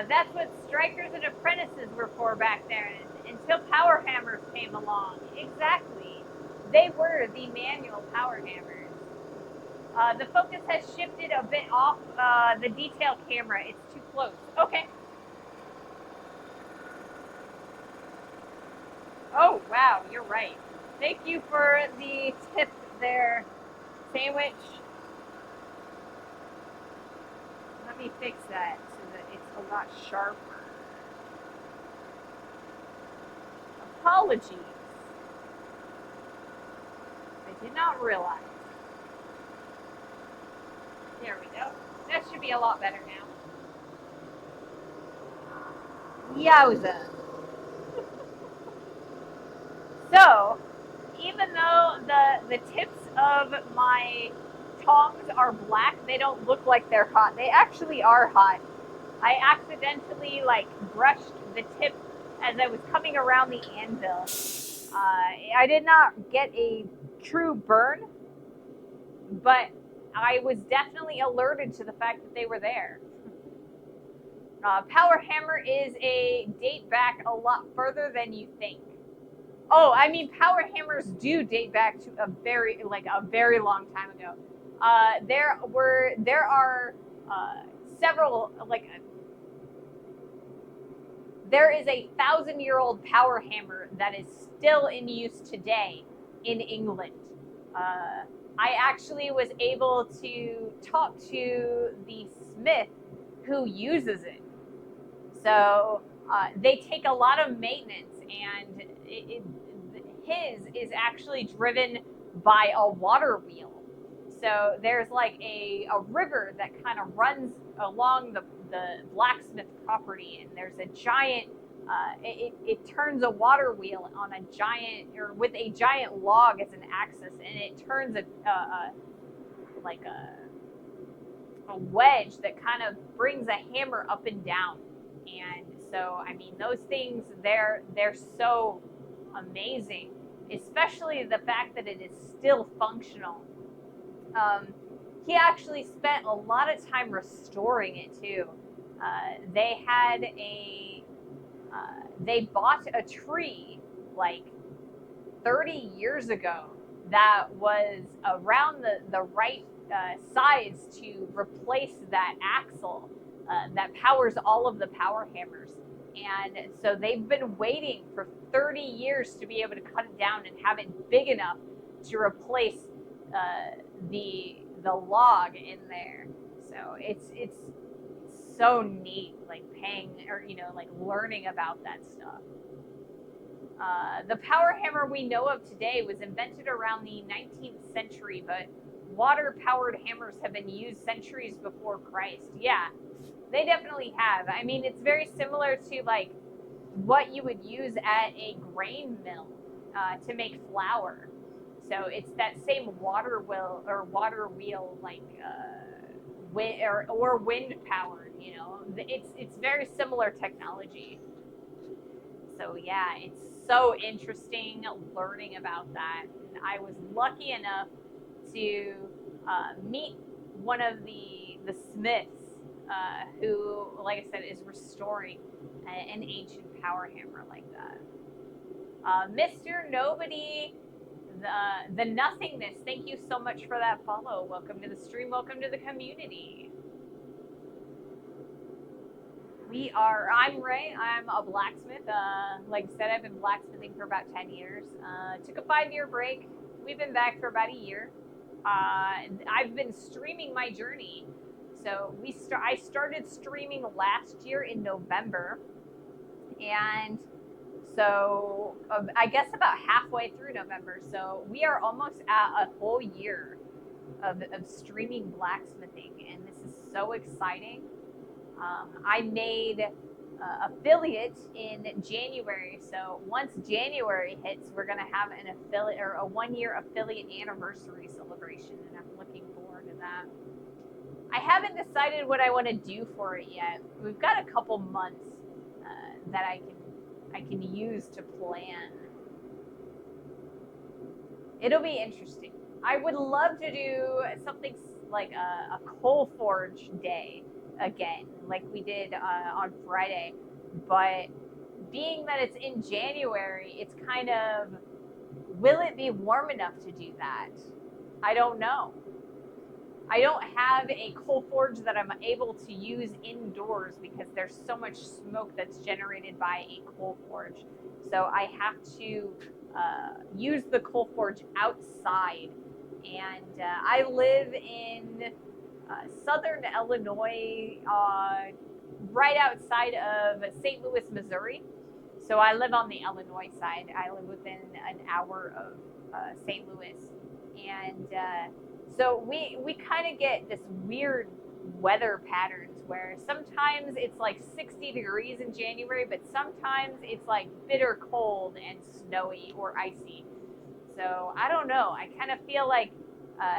That's what strikers and apprentices were for back there until power hammers came along. Exactly. They were the manual power hammers. The focus has shifted a bit off the detail camera. It's too close. Okay. Oh, wow, you're right. Thank you for the tip there, Sandwich. Let me fix that so that it's a lot sharper. Apologies. I did not realize. There we go. That should be a lot better now. Yowza. So, even though the tips of my tongs are black, they don't look like they're hot. They actually are hot. I accidentally brushed the tip as I was coming around the anvil. I did not get a true burn, but I was definitely alerted to the fact that they were there. Power hammer is a date back a lot further than you think. Oh, I mean, power hammers do date back to a very long time ago. There are several there is a 1,000-year-old power hammer that is still in use today in England. I actually was able to talk to the smith who uses it. So they take a lot of maintenance, and his is actually driven by a water wheel. So there's like a river that kind of runs along the blacksmith property, and there's a giant. It turns a water wheel on a giant, or with a giant log as an axis, and it turns like a wedge that kind of brings a hammer up and down. And so, I mean, those things, they're so amazing, especially the fact that it is still functional. He actually spent a lot of time restoring it too. They had they bought a tree like 30 years ago that was around the right size to replace that axle that powers all of the power hammers. And so they've been waiting for 30 years to be able to cut it down and have it big enough to replace the log in there. So it's so neat, like paying, or like learning about that stuff. The power hammer we know of today was invented around the 19th century, but water-powered hammers have been used centuries before Christ. Yeah, they definitely have. I mean, it's very similar to like what you would use at a grain mill to make flour. So it's that same water wheel, like wind powered. It's very similar technology. So yeah, it's so interesting learning about that. And I was lucky enough to meet one of the smiths who, like I said, is restoring an ancient power hammer like that. Mr. Nobody, the nothingness, thank you so much for that follow. Welcome to the stream. Welcome to the community. I'm Ray. I'm a blacksmith. Like I said, I've been blacksmithing for about 10 years. Took a 5-year break. We've been back for about a year. I've been streaming my journey. So I started streaming last year in November. And so I guess about halfway through November. So we are almost at a whole year of streaming blacksmithing. And this is so exciting. I made affiliate in January. So once January hits, we're going to have an affiliate, or a 1-year affiliate anniversary celebration. And I'm looking forward to that. I haven't decided what I want to do for it yet. We've got a couple months that I can use to plan. It'll be interesting. I would love to do something like a coal forge day again, like we did on Friday. But being that it's in January, it's kind of, will it be warm enough to do that? I don't know. I don't have a coal forge that I'm able to use indoors because there's so much smoke that's generated by a coal forge. So I have to use the coal forge outside. And I live in southern Illinois, right outside of St. Louis, Missouri. So I live on the Illinois side. I live within an hour of St. Louis. And so we kind of get this weird weather patterns where sometimes it's like 60 degrees in January, but sometimes it's like bitter cold and snowy or icy. So I don't know. I kind of feel like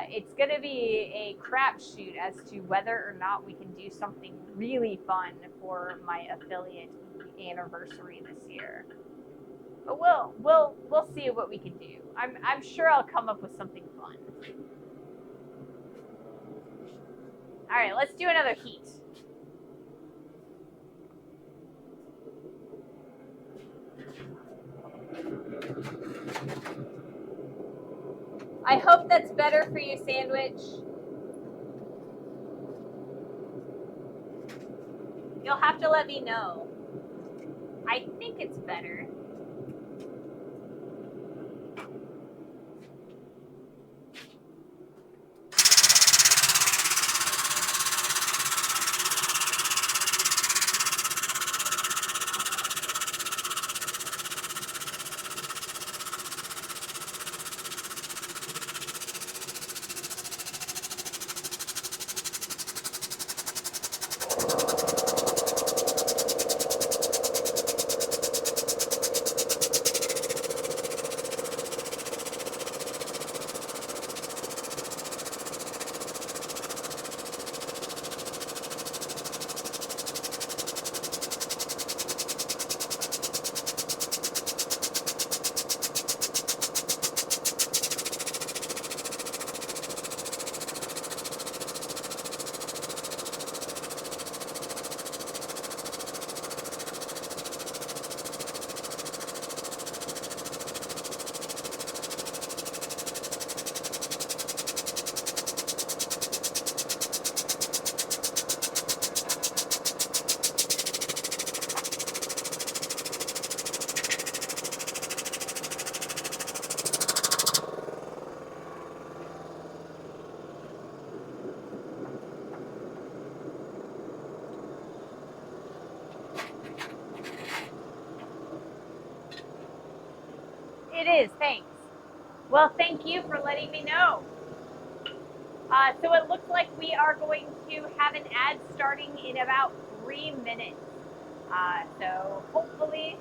it's going to be a crapshoot as to whether or not we can do something really fun for my affiliate anniversary this year. But we'll see what we can do. I'm sure I'll come up with something fun. All right, let's do another heat. I hope that's better for you, Sandwich. You'll have to let me know. I think it's better. It is, thanks. Well, thank you for letting me know. So it looks like we are going to have an ad starting in about 3 minutes. So hopefully,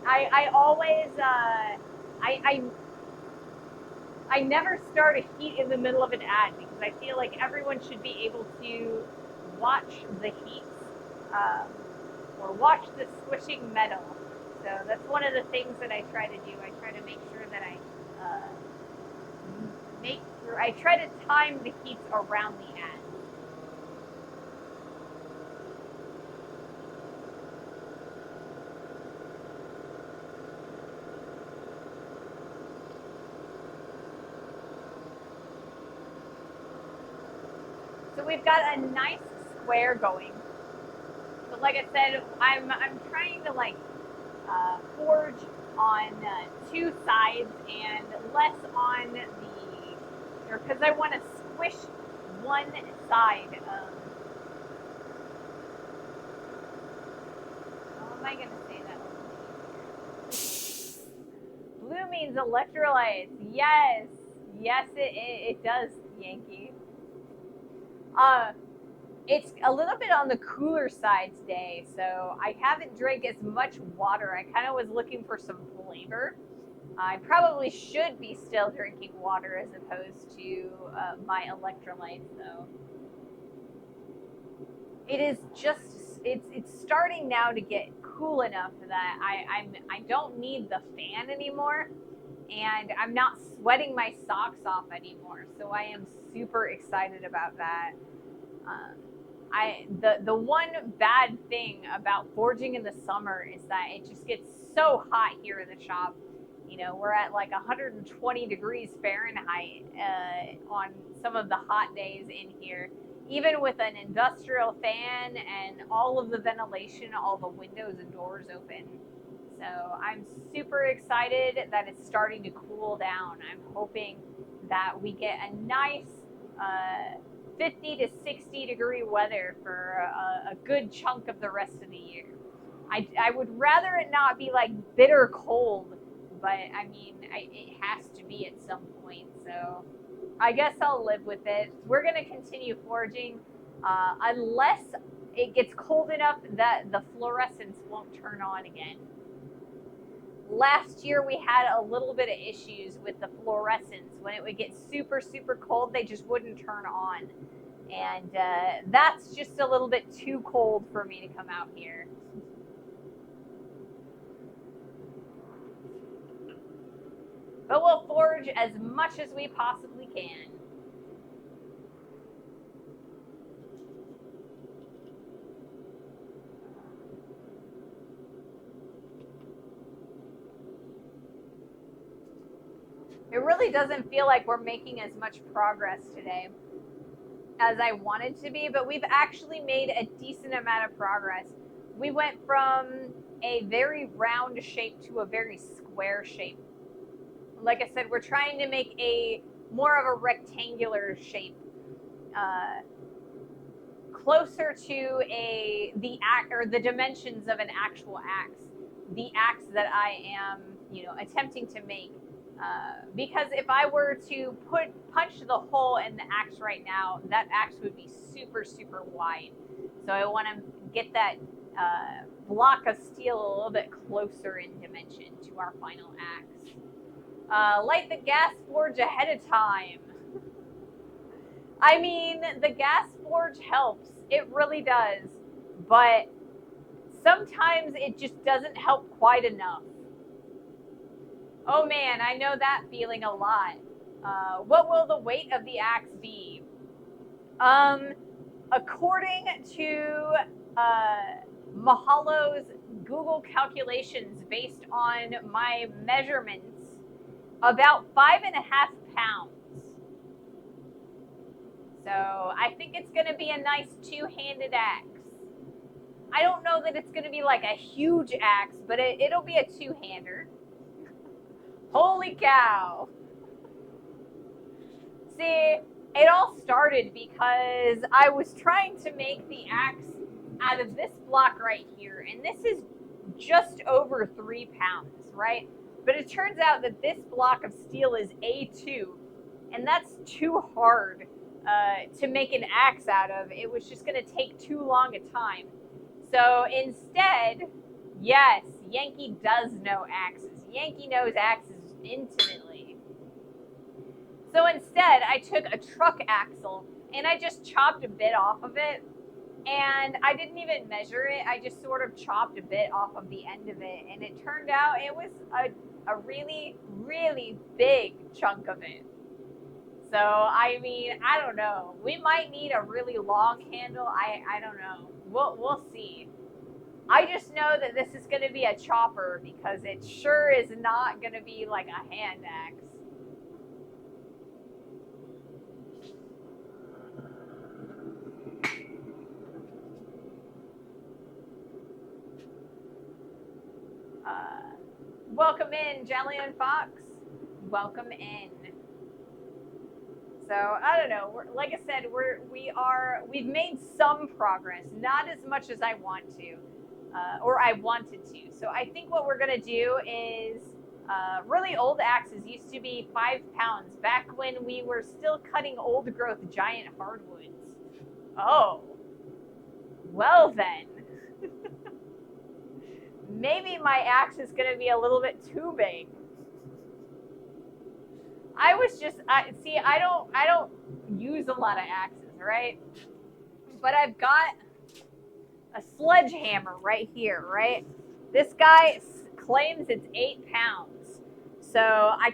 I always, I I never start a heat in the middle of an ad because I feel like everyone should be able to watch the heats um, or watch the squishing metal. So that's one of the things that I try to do. I try to make sure that I try to time the heats around the ad. So we've got a nice square going. So like I said, I'm trying to forge on two sides and less on because I want to squish one side of. How am I going to say that? Blue means electrolytes. Yes, yes, it does, Yankee. It's a little bit on the cooler side today, so I haven't drank as much water. I kind of was looking for some flavor. I probably should be still drinking water as opposed to my electrolytes, though. It is just it's starting now to get cool enough that I don't need the fan anymore, and I'm not sweating my socks off anymore. So I am super excited about that. Um, the one bad thing about forging in the summer is that it just gets so hot here in the shop. We're at like 120 degrees Fahrenheit on some of the hot days in here, even with an industrial fan and all of the ventilation, all the windows and doors open. So I'm super excited that it's starting to cool down. I'm hoping that we get a nice 50 to 60 degree weather for a good chunk of the rest of the year. I would rather it not be like bitter cold, but I mean, it has to be at some point. So I guess I'll live with it. We're going to continue forging unless it gets cold enough that the fluorescence won't turn on again. Last year we had a little bit of issues with the fluorescence. When it would get super, super cold, they just wouldn't turn on. And that's just a little bit too cold for me to come out here. But we'll forge as much as we possibly can. It really doesn't feel like we're making as much progress today as I wanted to be, but we've actually made a decent amount of progress. We went from a very round shape to a very square shape. Like I said, we're trying to make a more of a rectangular shape, closer to the dimensions of an actual axe. The axe that I am, attempting to make. Because if I were to punch the hole in the axe right now, that axe would be super, super wide. So I want to get that block of steel a little bit closer in dimension to our final axe. Light the gas forge ahead of time. I mean, the gas forge helps. It really does. But sometimes it just doesn't help quite enough. Oh man, I know that feeling a lot. What will the weight of the axe be? According to Mahalo's Google calculations based on my measurements, about 5.5 pounds. So I think it's going to be a nice two-handed axe. I don't know that it's going to be like a huge axe, but it'll be a two-hander. Holy cow. See, it all started because I was trying to make the axe out of this block right here, and this is just over 3 pounds. right? But it turns out that this block of steel is A2, and that's too hard to make an axe out of. It was just going to take too long a time. So instead, yes, Yankee does know axes. Yankee knows axes intimately. So instead, I took a truck axle and I just chopped a bit off of it. And I didn't even measure it. I just sort of chopped a bit off of the end of it. And it turned out it was a really, really big chunk of it. So, I mean, I don't know. We might need a really long handle. I don't know. We'll see. I just know that this is going to be a chopper because it sure is not going to be like a hand axe. Welcome in, Jelly and Fox. Welcome in. So I don't know. Like I said, we've made some progress, not as much as I want to, or I wanted to. So I think what we're gonna do is really old axes used to be 5 pounds back when we were still cutting old growth giant hardwoods. Oh, well then. Maybe my axe is gonna be a little bit too big. I was just see. I don't use a lot of axes, right? But I've got a sledgehammer right here, right? This guy claims it's 8 pounds. So I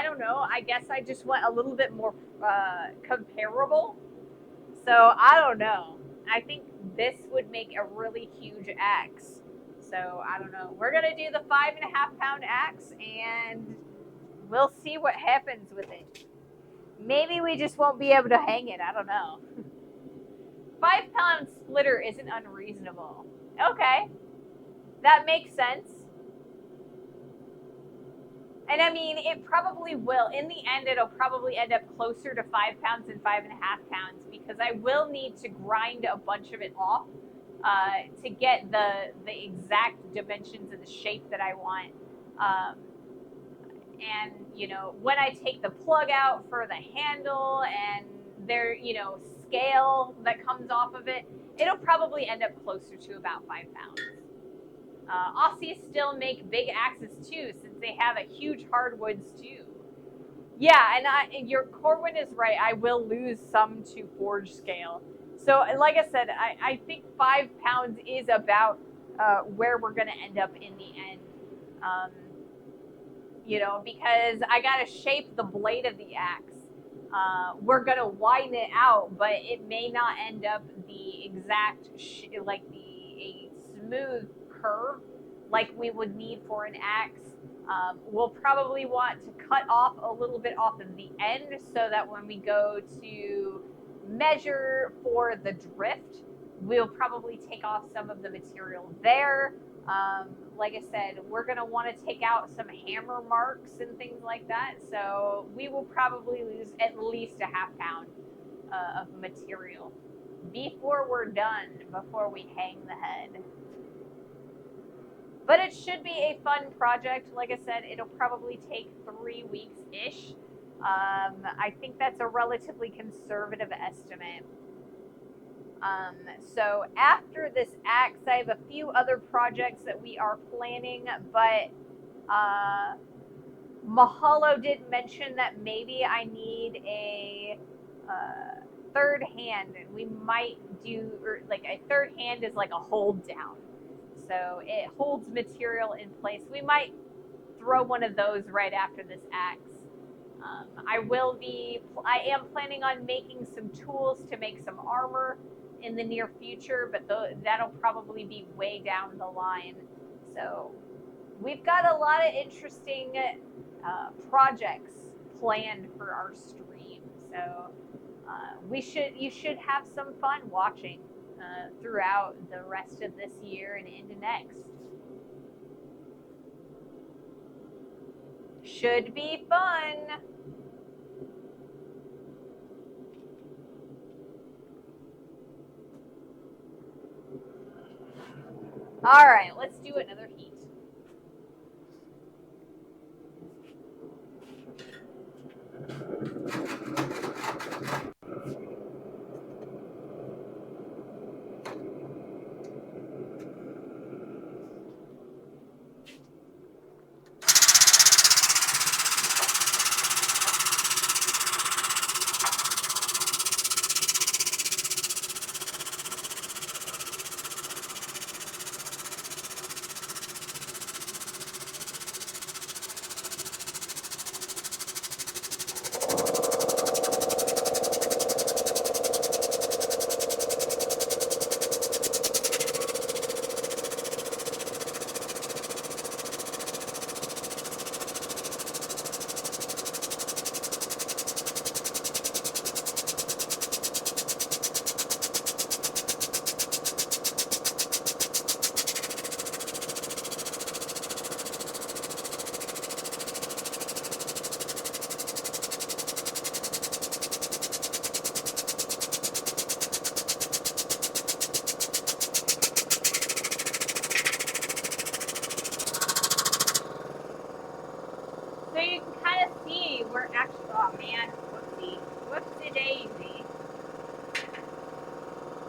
don't know. I guess I just went a little bit more comparable. So I don't know. I think this would make a really huge axe. So I don't know. We're gonna do the 5.5 pound axe and we'll see what happens with it. Maybe we just won't be able to hang it. I don't know. 5 pound splitter isn't unreasonable. Okay. That makes sense. And I mean, it probably will. In the end, it'll probably end up closer to 5 pounds than 5.5 pounds because I will need to grind a bunch of it off to get the exact dimensions and the shape that I want. And, you know, when I take the plug out for the handle and their, you know, scale that comes off of it, it'll probably end up closer to about 5 pounds. Aussies still make big axes too, since they have a huge hardwoods too. Yeah, and your Corwin is right. I will lose some to forge scale. So, like I said, I think 5 pounds is about where we're going to end up in the end. You know, because I got to shape the blade of the axe. We're going to widen it out, but it may not end up the exact, a smooth curve like we would need for an axe. We'll probably want to cut off a little bit off of the end so that when we go to measure for the drift, we'll probably take off some of the material there. Like I said, we're going to want to take out some hammer marks and things like that. So we will probably lose at least a half pound of material before we're done, before we hang the head. But it should be a fun project. Like I said, it'll probably take 3 weeks-ish. I think that's a relatively conservative estimate. So after this axe, I have a few other projects that we are planning, but Mahalo did mention that maybe I need a third hand, and we might do, or like a third hand is like a hold down. So it holds material in place. We might throw one of those right after this axe. I am planning on making some tools to make some armor in the near future, but that'll probably be way down the line. So we've got a lot of interesting projects planned for our stream. So you should have some fun watching throughout the rest of this year and into next. Should be fun. All right, let's do another heat. we're actually, oh man, whoopsie daisy.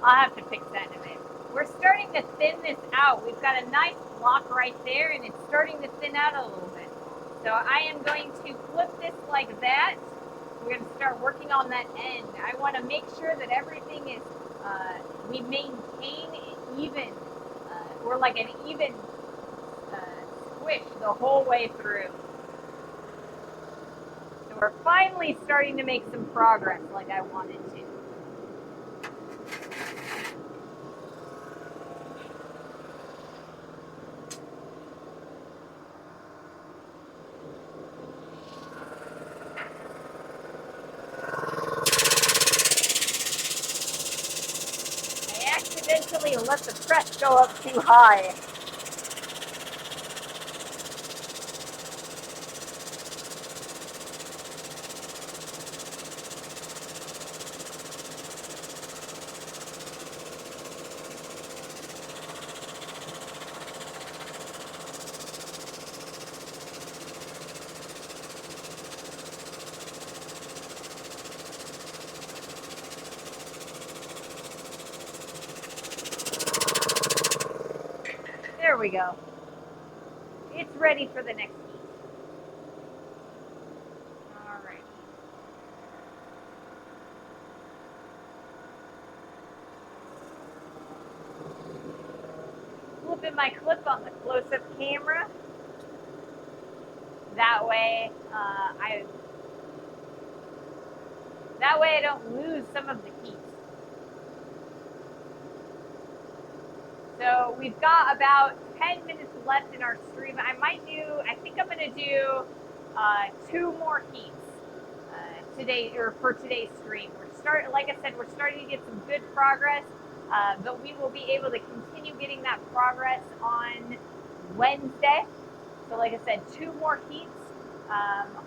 I'll have to fix that in a minute. We're starting to thin this out. We've got a nice block right there, and it's starting to thin out a little bit. So I am going to flip this like that. We're going to start working on that end. I want to make sure that everything is, we maintain even, or like an even squish the whole way through. So we're finally starting to make some progress like I wanted to. Accidentally let the press go up too high. There we go. It's ready for the next heat. All right. Flipping my clip on the close-up camera. That way, I don't lose some of the heat. So we've got about 10 minutes left in our stream. I think I'm going to do 2 more heats today, or for today's stream. Like I said, we're starting to get some good progress, but we will be able to continue getting that progress on Wednesday. So like I said, 2 more heats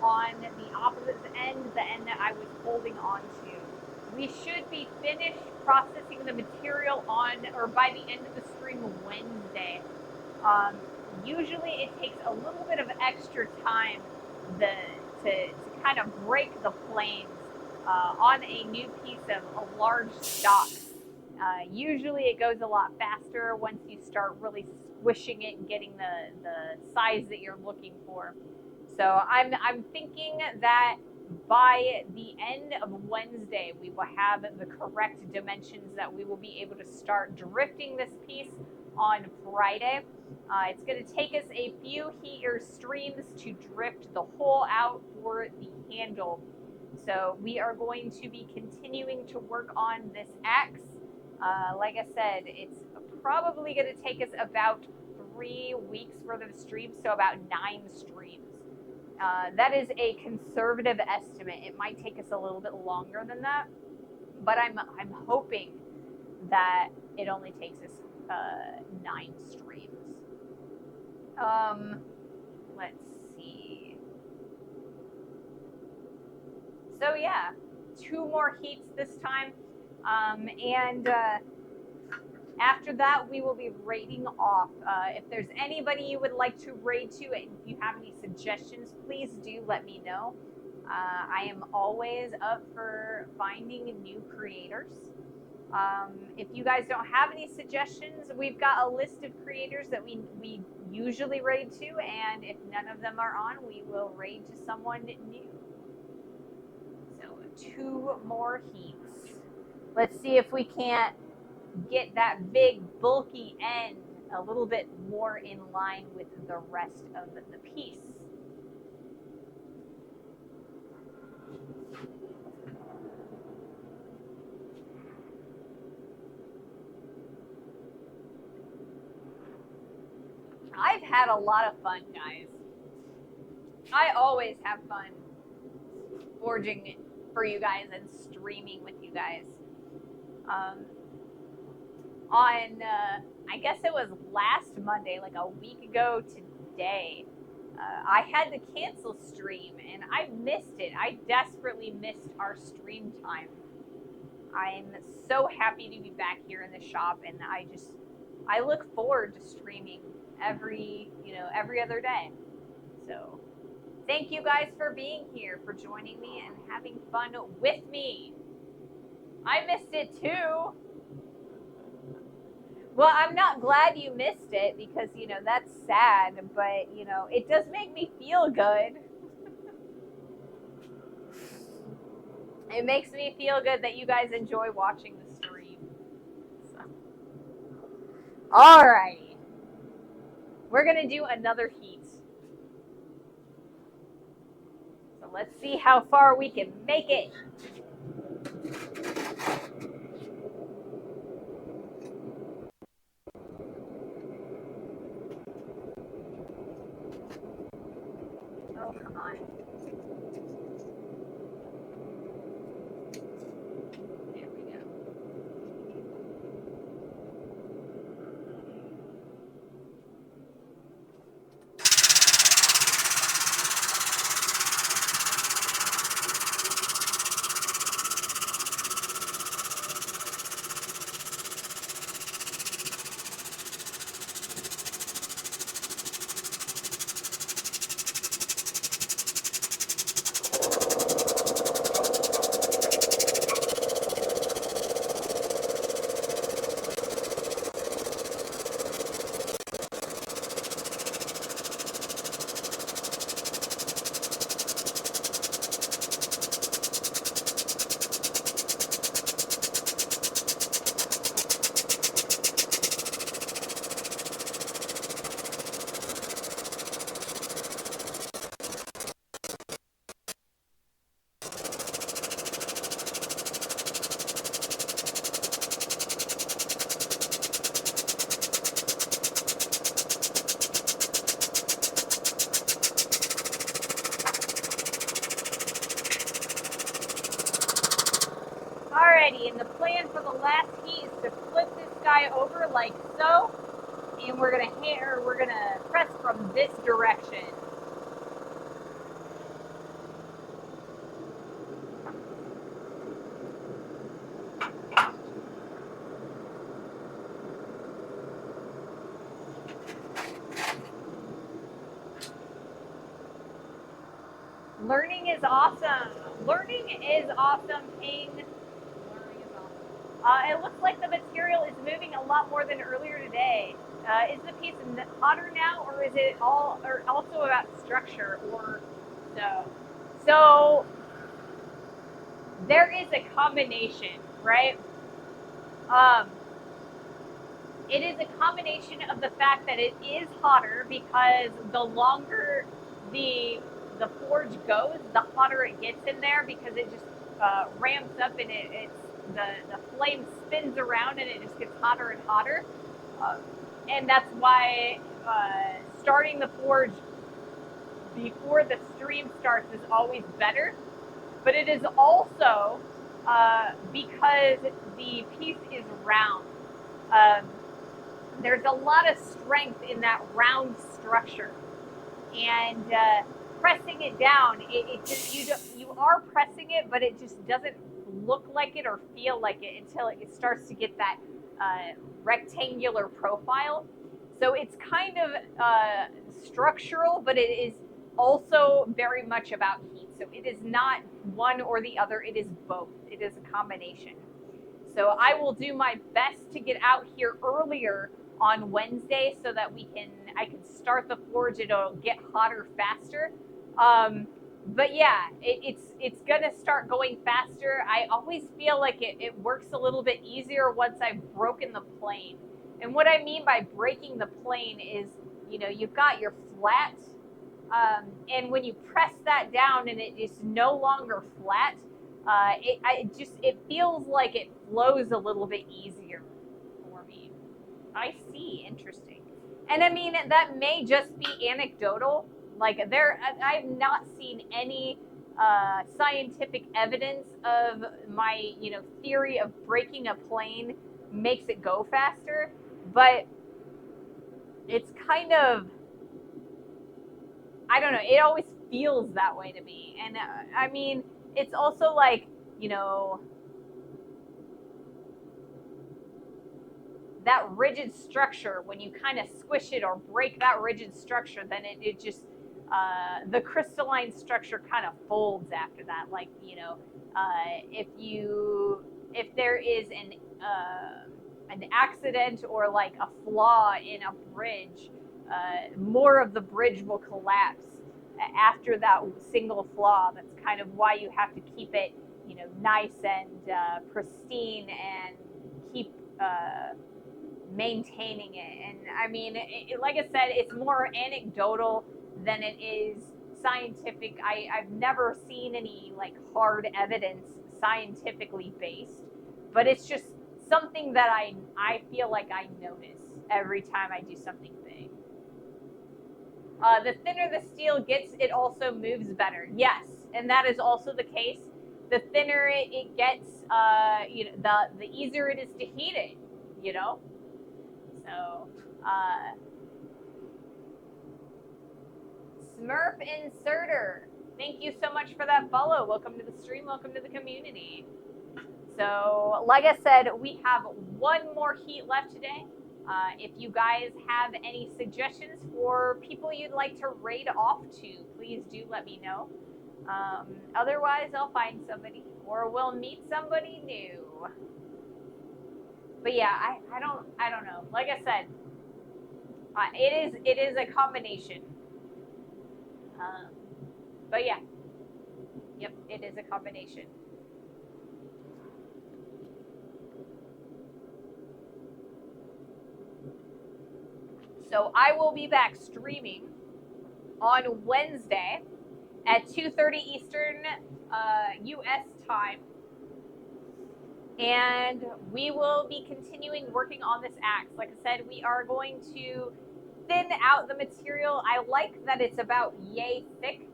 on the opposite end, the end that I was holding on to. We should be finished processing the material on, or by the end of the stream Wednesday. Usually it takes a little bit of extra time to kind of break the flames on a new piece of a large stock. Usually it goes a lot faster once you start really squishing it and getting the size that you're looking for. So I'm thinking that by the end of Wednesday, we will have the correct dimensions that we will be able to start drifting this piece on Friday. It's going to take us a few heat or streams to drift the hole out for the handle. So we are going to be continuing to work on this axe. Like I said, it's probably going to take us about 3 weeks worth of streams, so about 9 streams. That is a conservative estimate. It might take us a little bit longer than that, but I'm hoping that it only takes us 9 streams. Let's see. So yeah, 2 more heats this time, and after that, we will be raiding off. If there's anybody you would like to raid to, and if you have any suggestions, please do let me know. I am always up for finding new creators. If you guys don't have any suggestions, we've got a list of creators that we usually raid to, and if none of them are on, we will raid to someone new. So 2 more heats. Let's see if we can't get that big bulky end a little bit more in line with the rest of the piece. I've had a lot of fun, guys. I always have fun forging for you guys and streaming with you guys. I guess it was last Monday, like a week ago today, I had to cancel stream and I missed it. I desperately missed our stream time. I'm so happy to be back here in the shop, and I look forward to streaming every other day. So Thank you guys for being here, for joining me and having fun with me. I missed it too. Well, I'm not glad you missed it because, that's sad, but, it does make me feel good. It makes me feel good that you guys enjoy watching the stream. So. Alrighty. We're going to do another heat. So let's see how far we can make it. Oh, come on. There we go. Alrighty, and the plan for the last heat is to flip this guy over like so, and we're gonna press from this direction. Learning is awesome. Learning is awesome, Ping. Learning is awesome. It looks like the material is moving a lot more than earlier today. Is the piece hotter now, or is it also about structure, or so? So there is a combination, right? It is a combination of the fact that it is hotter because the longer the forge goes, the hotter it gets in there because it just ramps up and the flame spins around and it just gets hotter and hotter. And that's why starting the forge before the stream starts is always better. But it is also because the piece is round. There's a lot of strength in that round structure, and pressing it down, it just you are pressing it, but it just doesn't look like it or feel like it until it starts to get that rectangular profile. So it's kind of structural, but it is also very much about heat. So it is not one or the other, it is both. It is a combination. So I will do my best to get out here earlier on Wednesday so that I can start the forge. It'll get hotter faster. But yeah, it's gonna start going faster. I always feel like it works a little bit easier once I've broken the plane. And what I mean by breaking the plane is, you've got your flat, and when you press that down and it is no longer flat, it feels like it flows a little bit easier for me. I see. Interesting. And I mean, that may just be anecdotal. Like I've not seen any scientific evidence of my, theory of breaking a plane makes it go faster. But it's kind of, I don't know. It always feels that way to me. And I mean, it's also like, that rigid structure, when you kind of squish it or break that rigid structure, then it just the crystalline structure kind of folds after that. Like, you know, if there is an accident or like a flaw in a bridge, more of the bridge will collapse after that single flaw. That's kind of why you have to keep it, you know, nice and pristine, and keep maintaining it. And I mean, like I said, it's more anecdotal than it is scientific. I've never seen any like hard evidence scientifically based, but it's just something that I feel like I notice every time I do something big. The thinner the steel gets, it also moves better. Yes, and that is also the case. The thinner it gets, you know, the easier it is to heat it. You know, so Smurf Inserter, thank you so much for that follow. Welcome to the stream. Welcome to the community. So, like I said, we have one more heat left today. If you guys have any suggestions for people you'd like to raid off to, please do let me know. Otherwise, I'll find somebody, or we'll meet somebody new. But yeah, I don't know. Like I said, it is a combination. But yeah, yep, it is a combination. So I will be back streaming on Wednesday at 2:30 Eastern U.S. time. And we will be continuing working on this axe. Like I said, we are going to thin out the material. I like that it's about yay thick,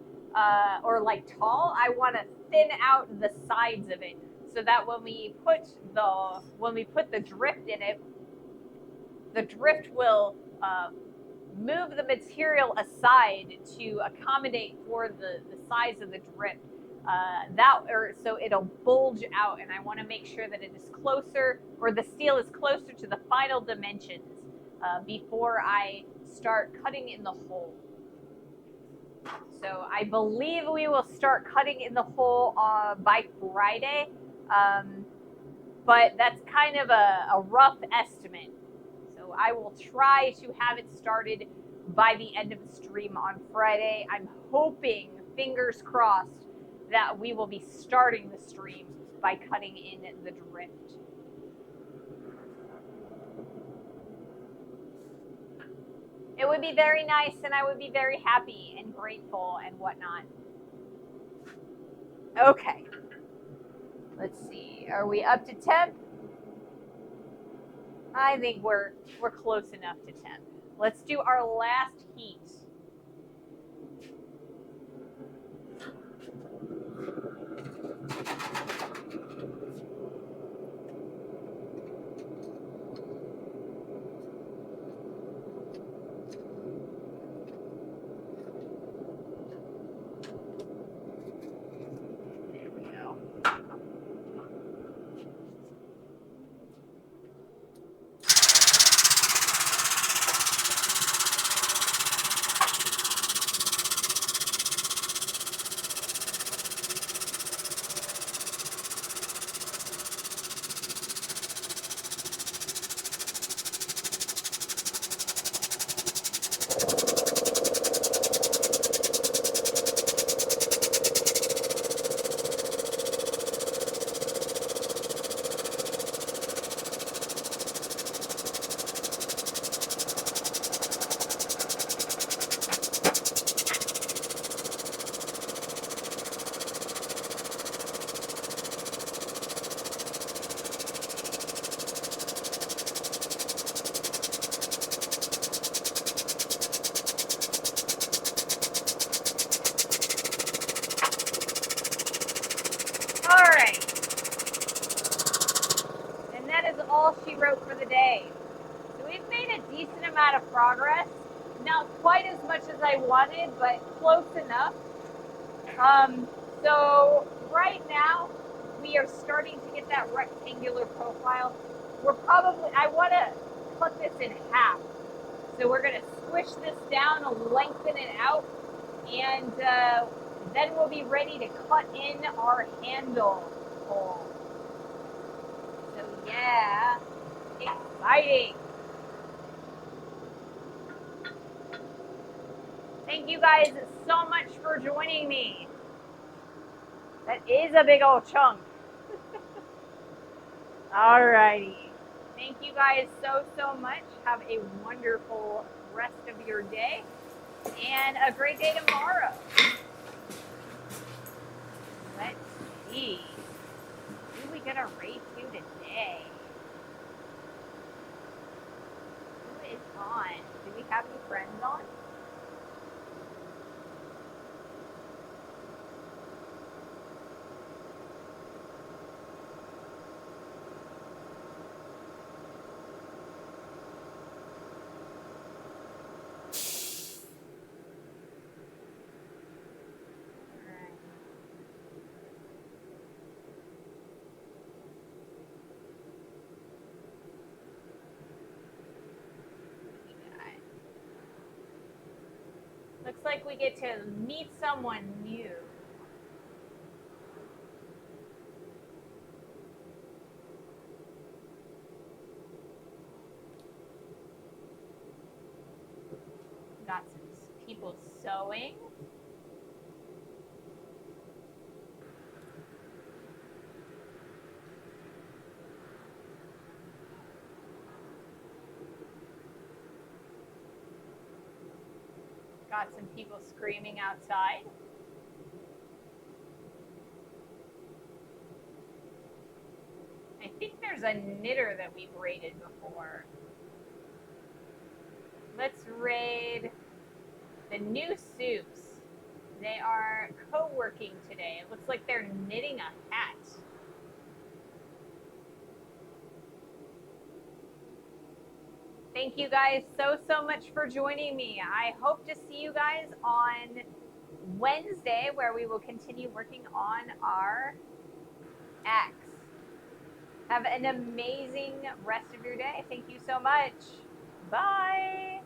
or like tall. I want to thin out the sides of it, so that when we put the drift in it, the drift will move the material aside to accommodate for the size of the drift. So it'll bulge out, and I want to make sure that it is closer, or the steel is closer to the final dimensions before I start cutting in the hole. So I believe we will start cutting in the hole by Friday, but that's kind of a rough estimate. So I will try to have it started by the end of the stream on Friday. I'm hoping, fingers crossed, that we will be starting the stream by cutting in the drift. It would be very nice, and I would be very happy and grateful and whatnot. Okay. Let's see. Are we up to temp? I think we're close enough to temp. Let's do our last heat. She wrote for the day. So we've made a decent amount of progress. Not quite as much as I wanted, but close enough. So right now we are starting to get that rectangular profile. I want to cut this in half. So we're going to squish this down and lengthen it out. And then we'll be ready to cut in our handle hole. So yeah, exciting. Thank you guys so much for joining me. That is a big old chunk. Alrighty. Thank you guys so much. Have a wonderful rest of your day and a great day tomorrow. Let's see. Who we gonna race to today? Who is on? Do we have any friends on? Looks like we get to meet someone new. Got some people sewing. Got some people screaming outside. I think there's a knitter that we've raided before. Let's raid the new soups. They are co-working today. It looks like they're knitting a hat. Thank you guys so much for joining me. I hope to see you guys on Wednesday, where we will continue working on our axe. Have an amazing rest of your day. Thank you so much. Bye.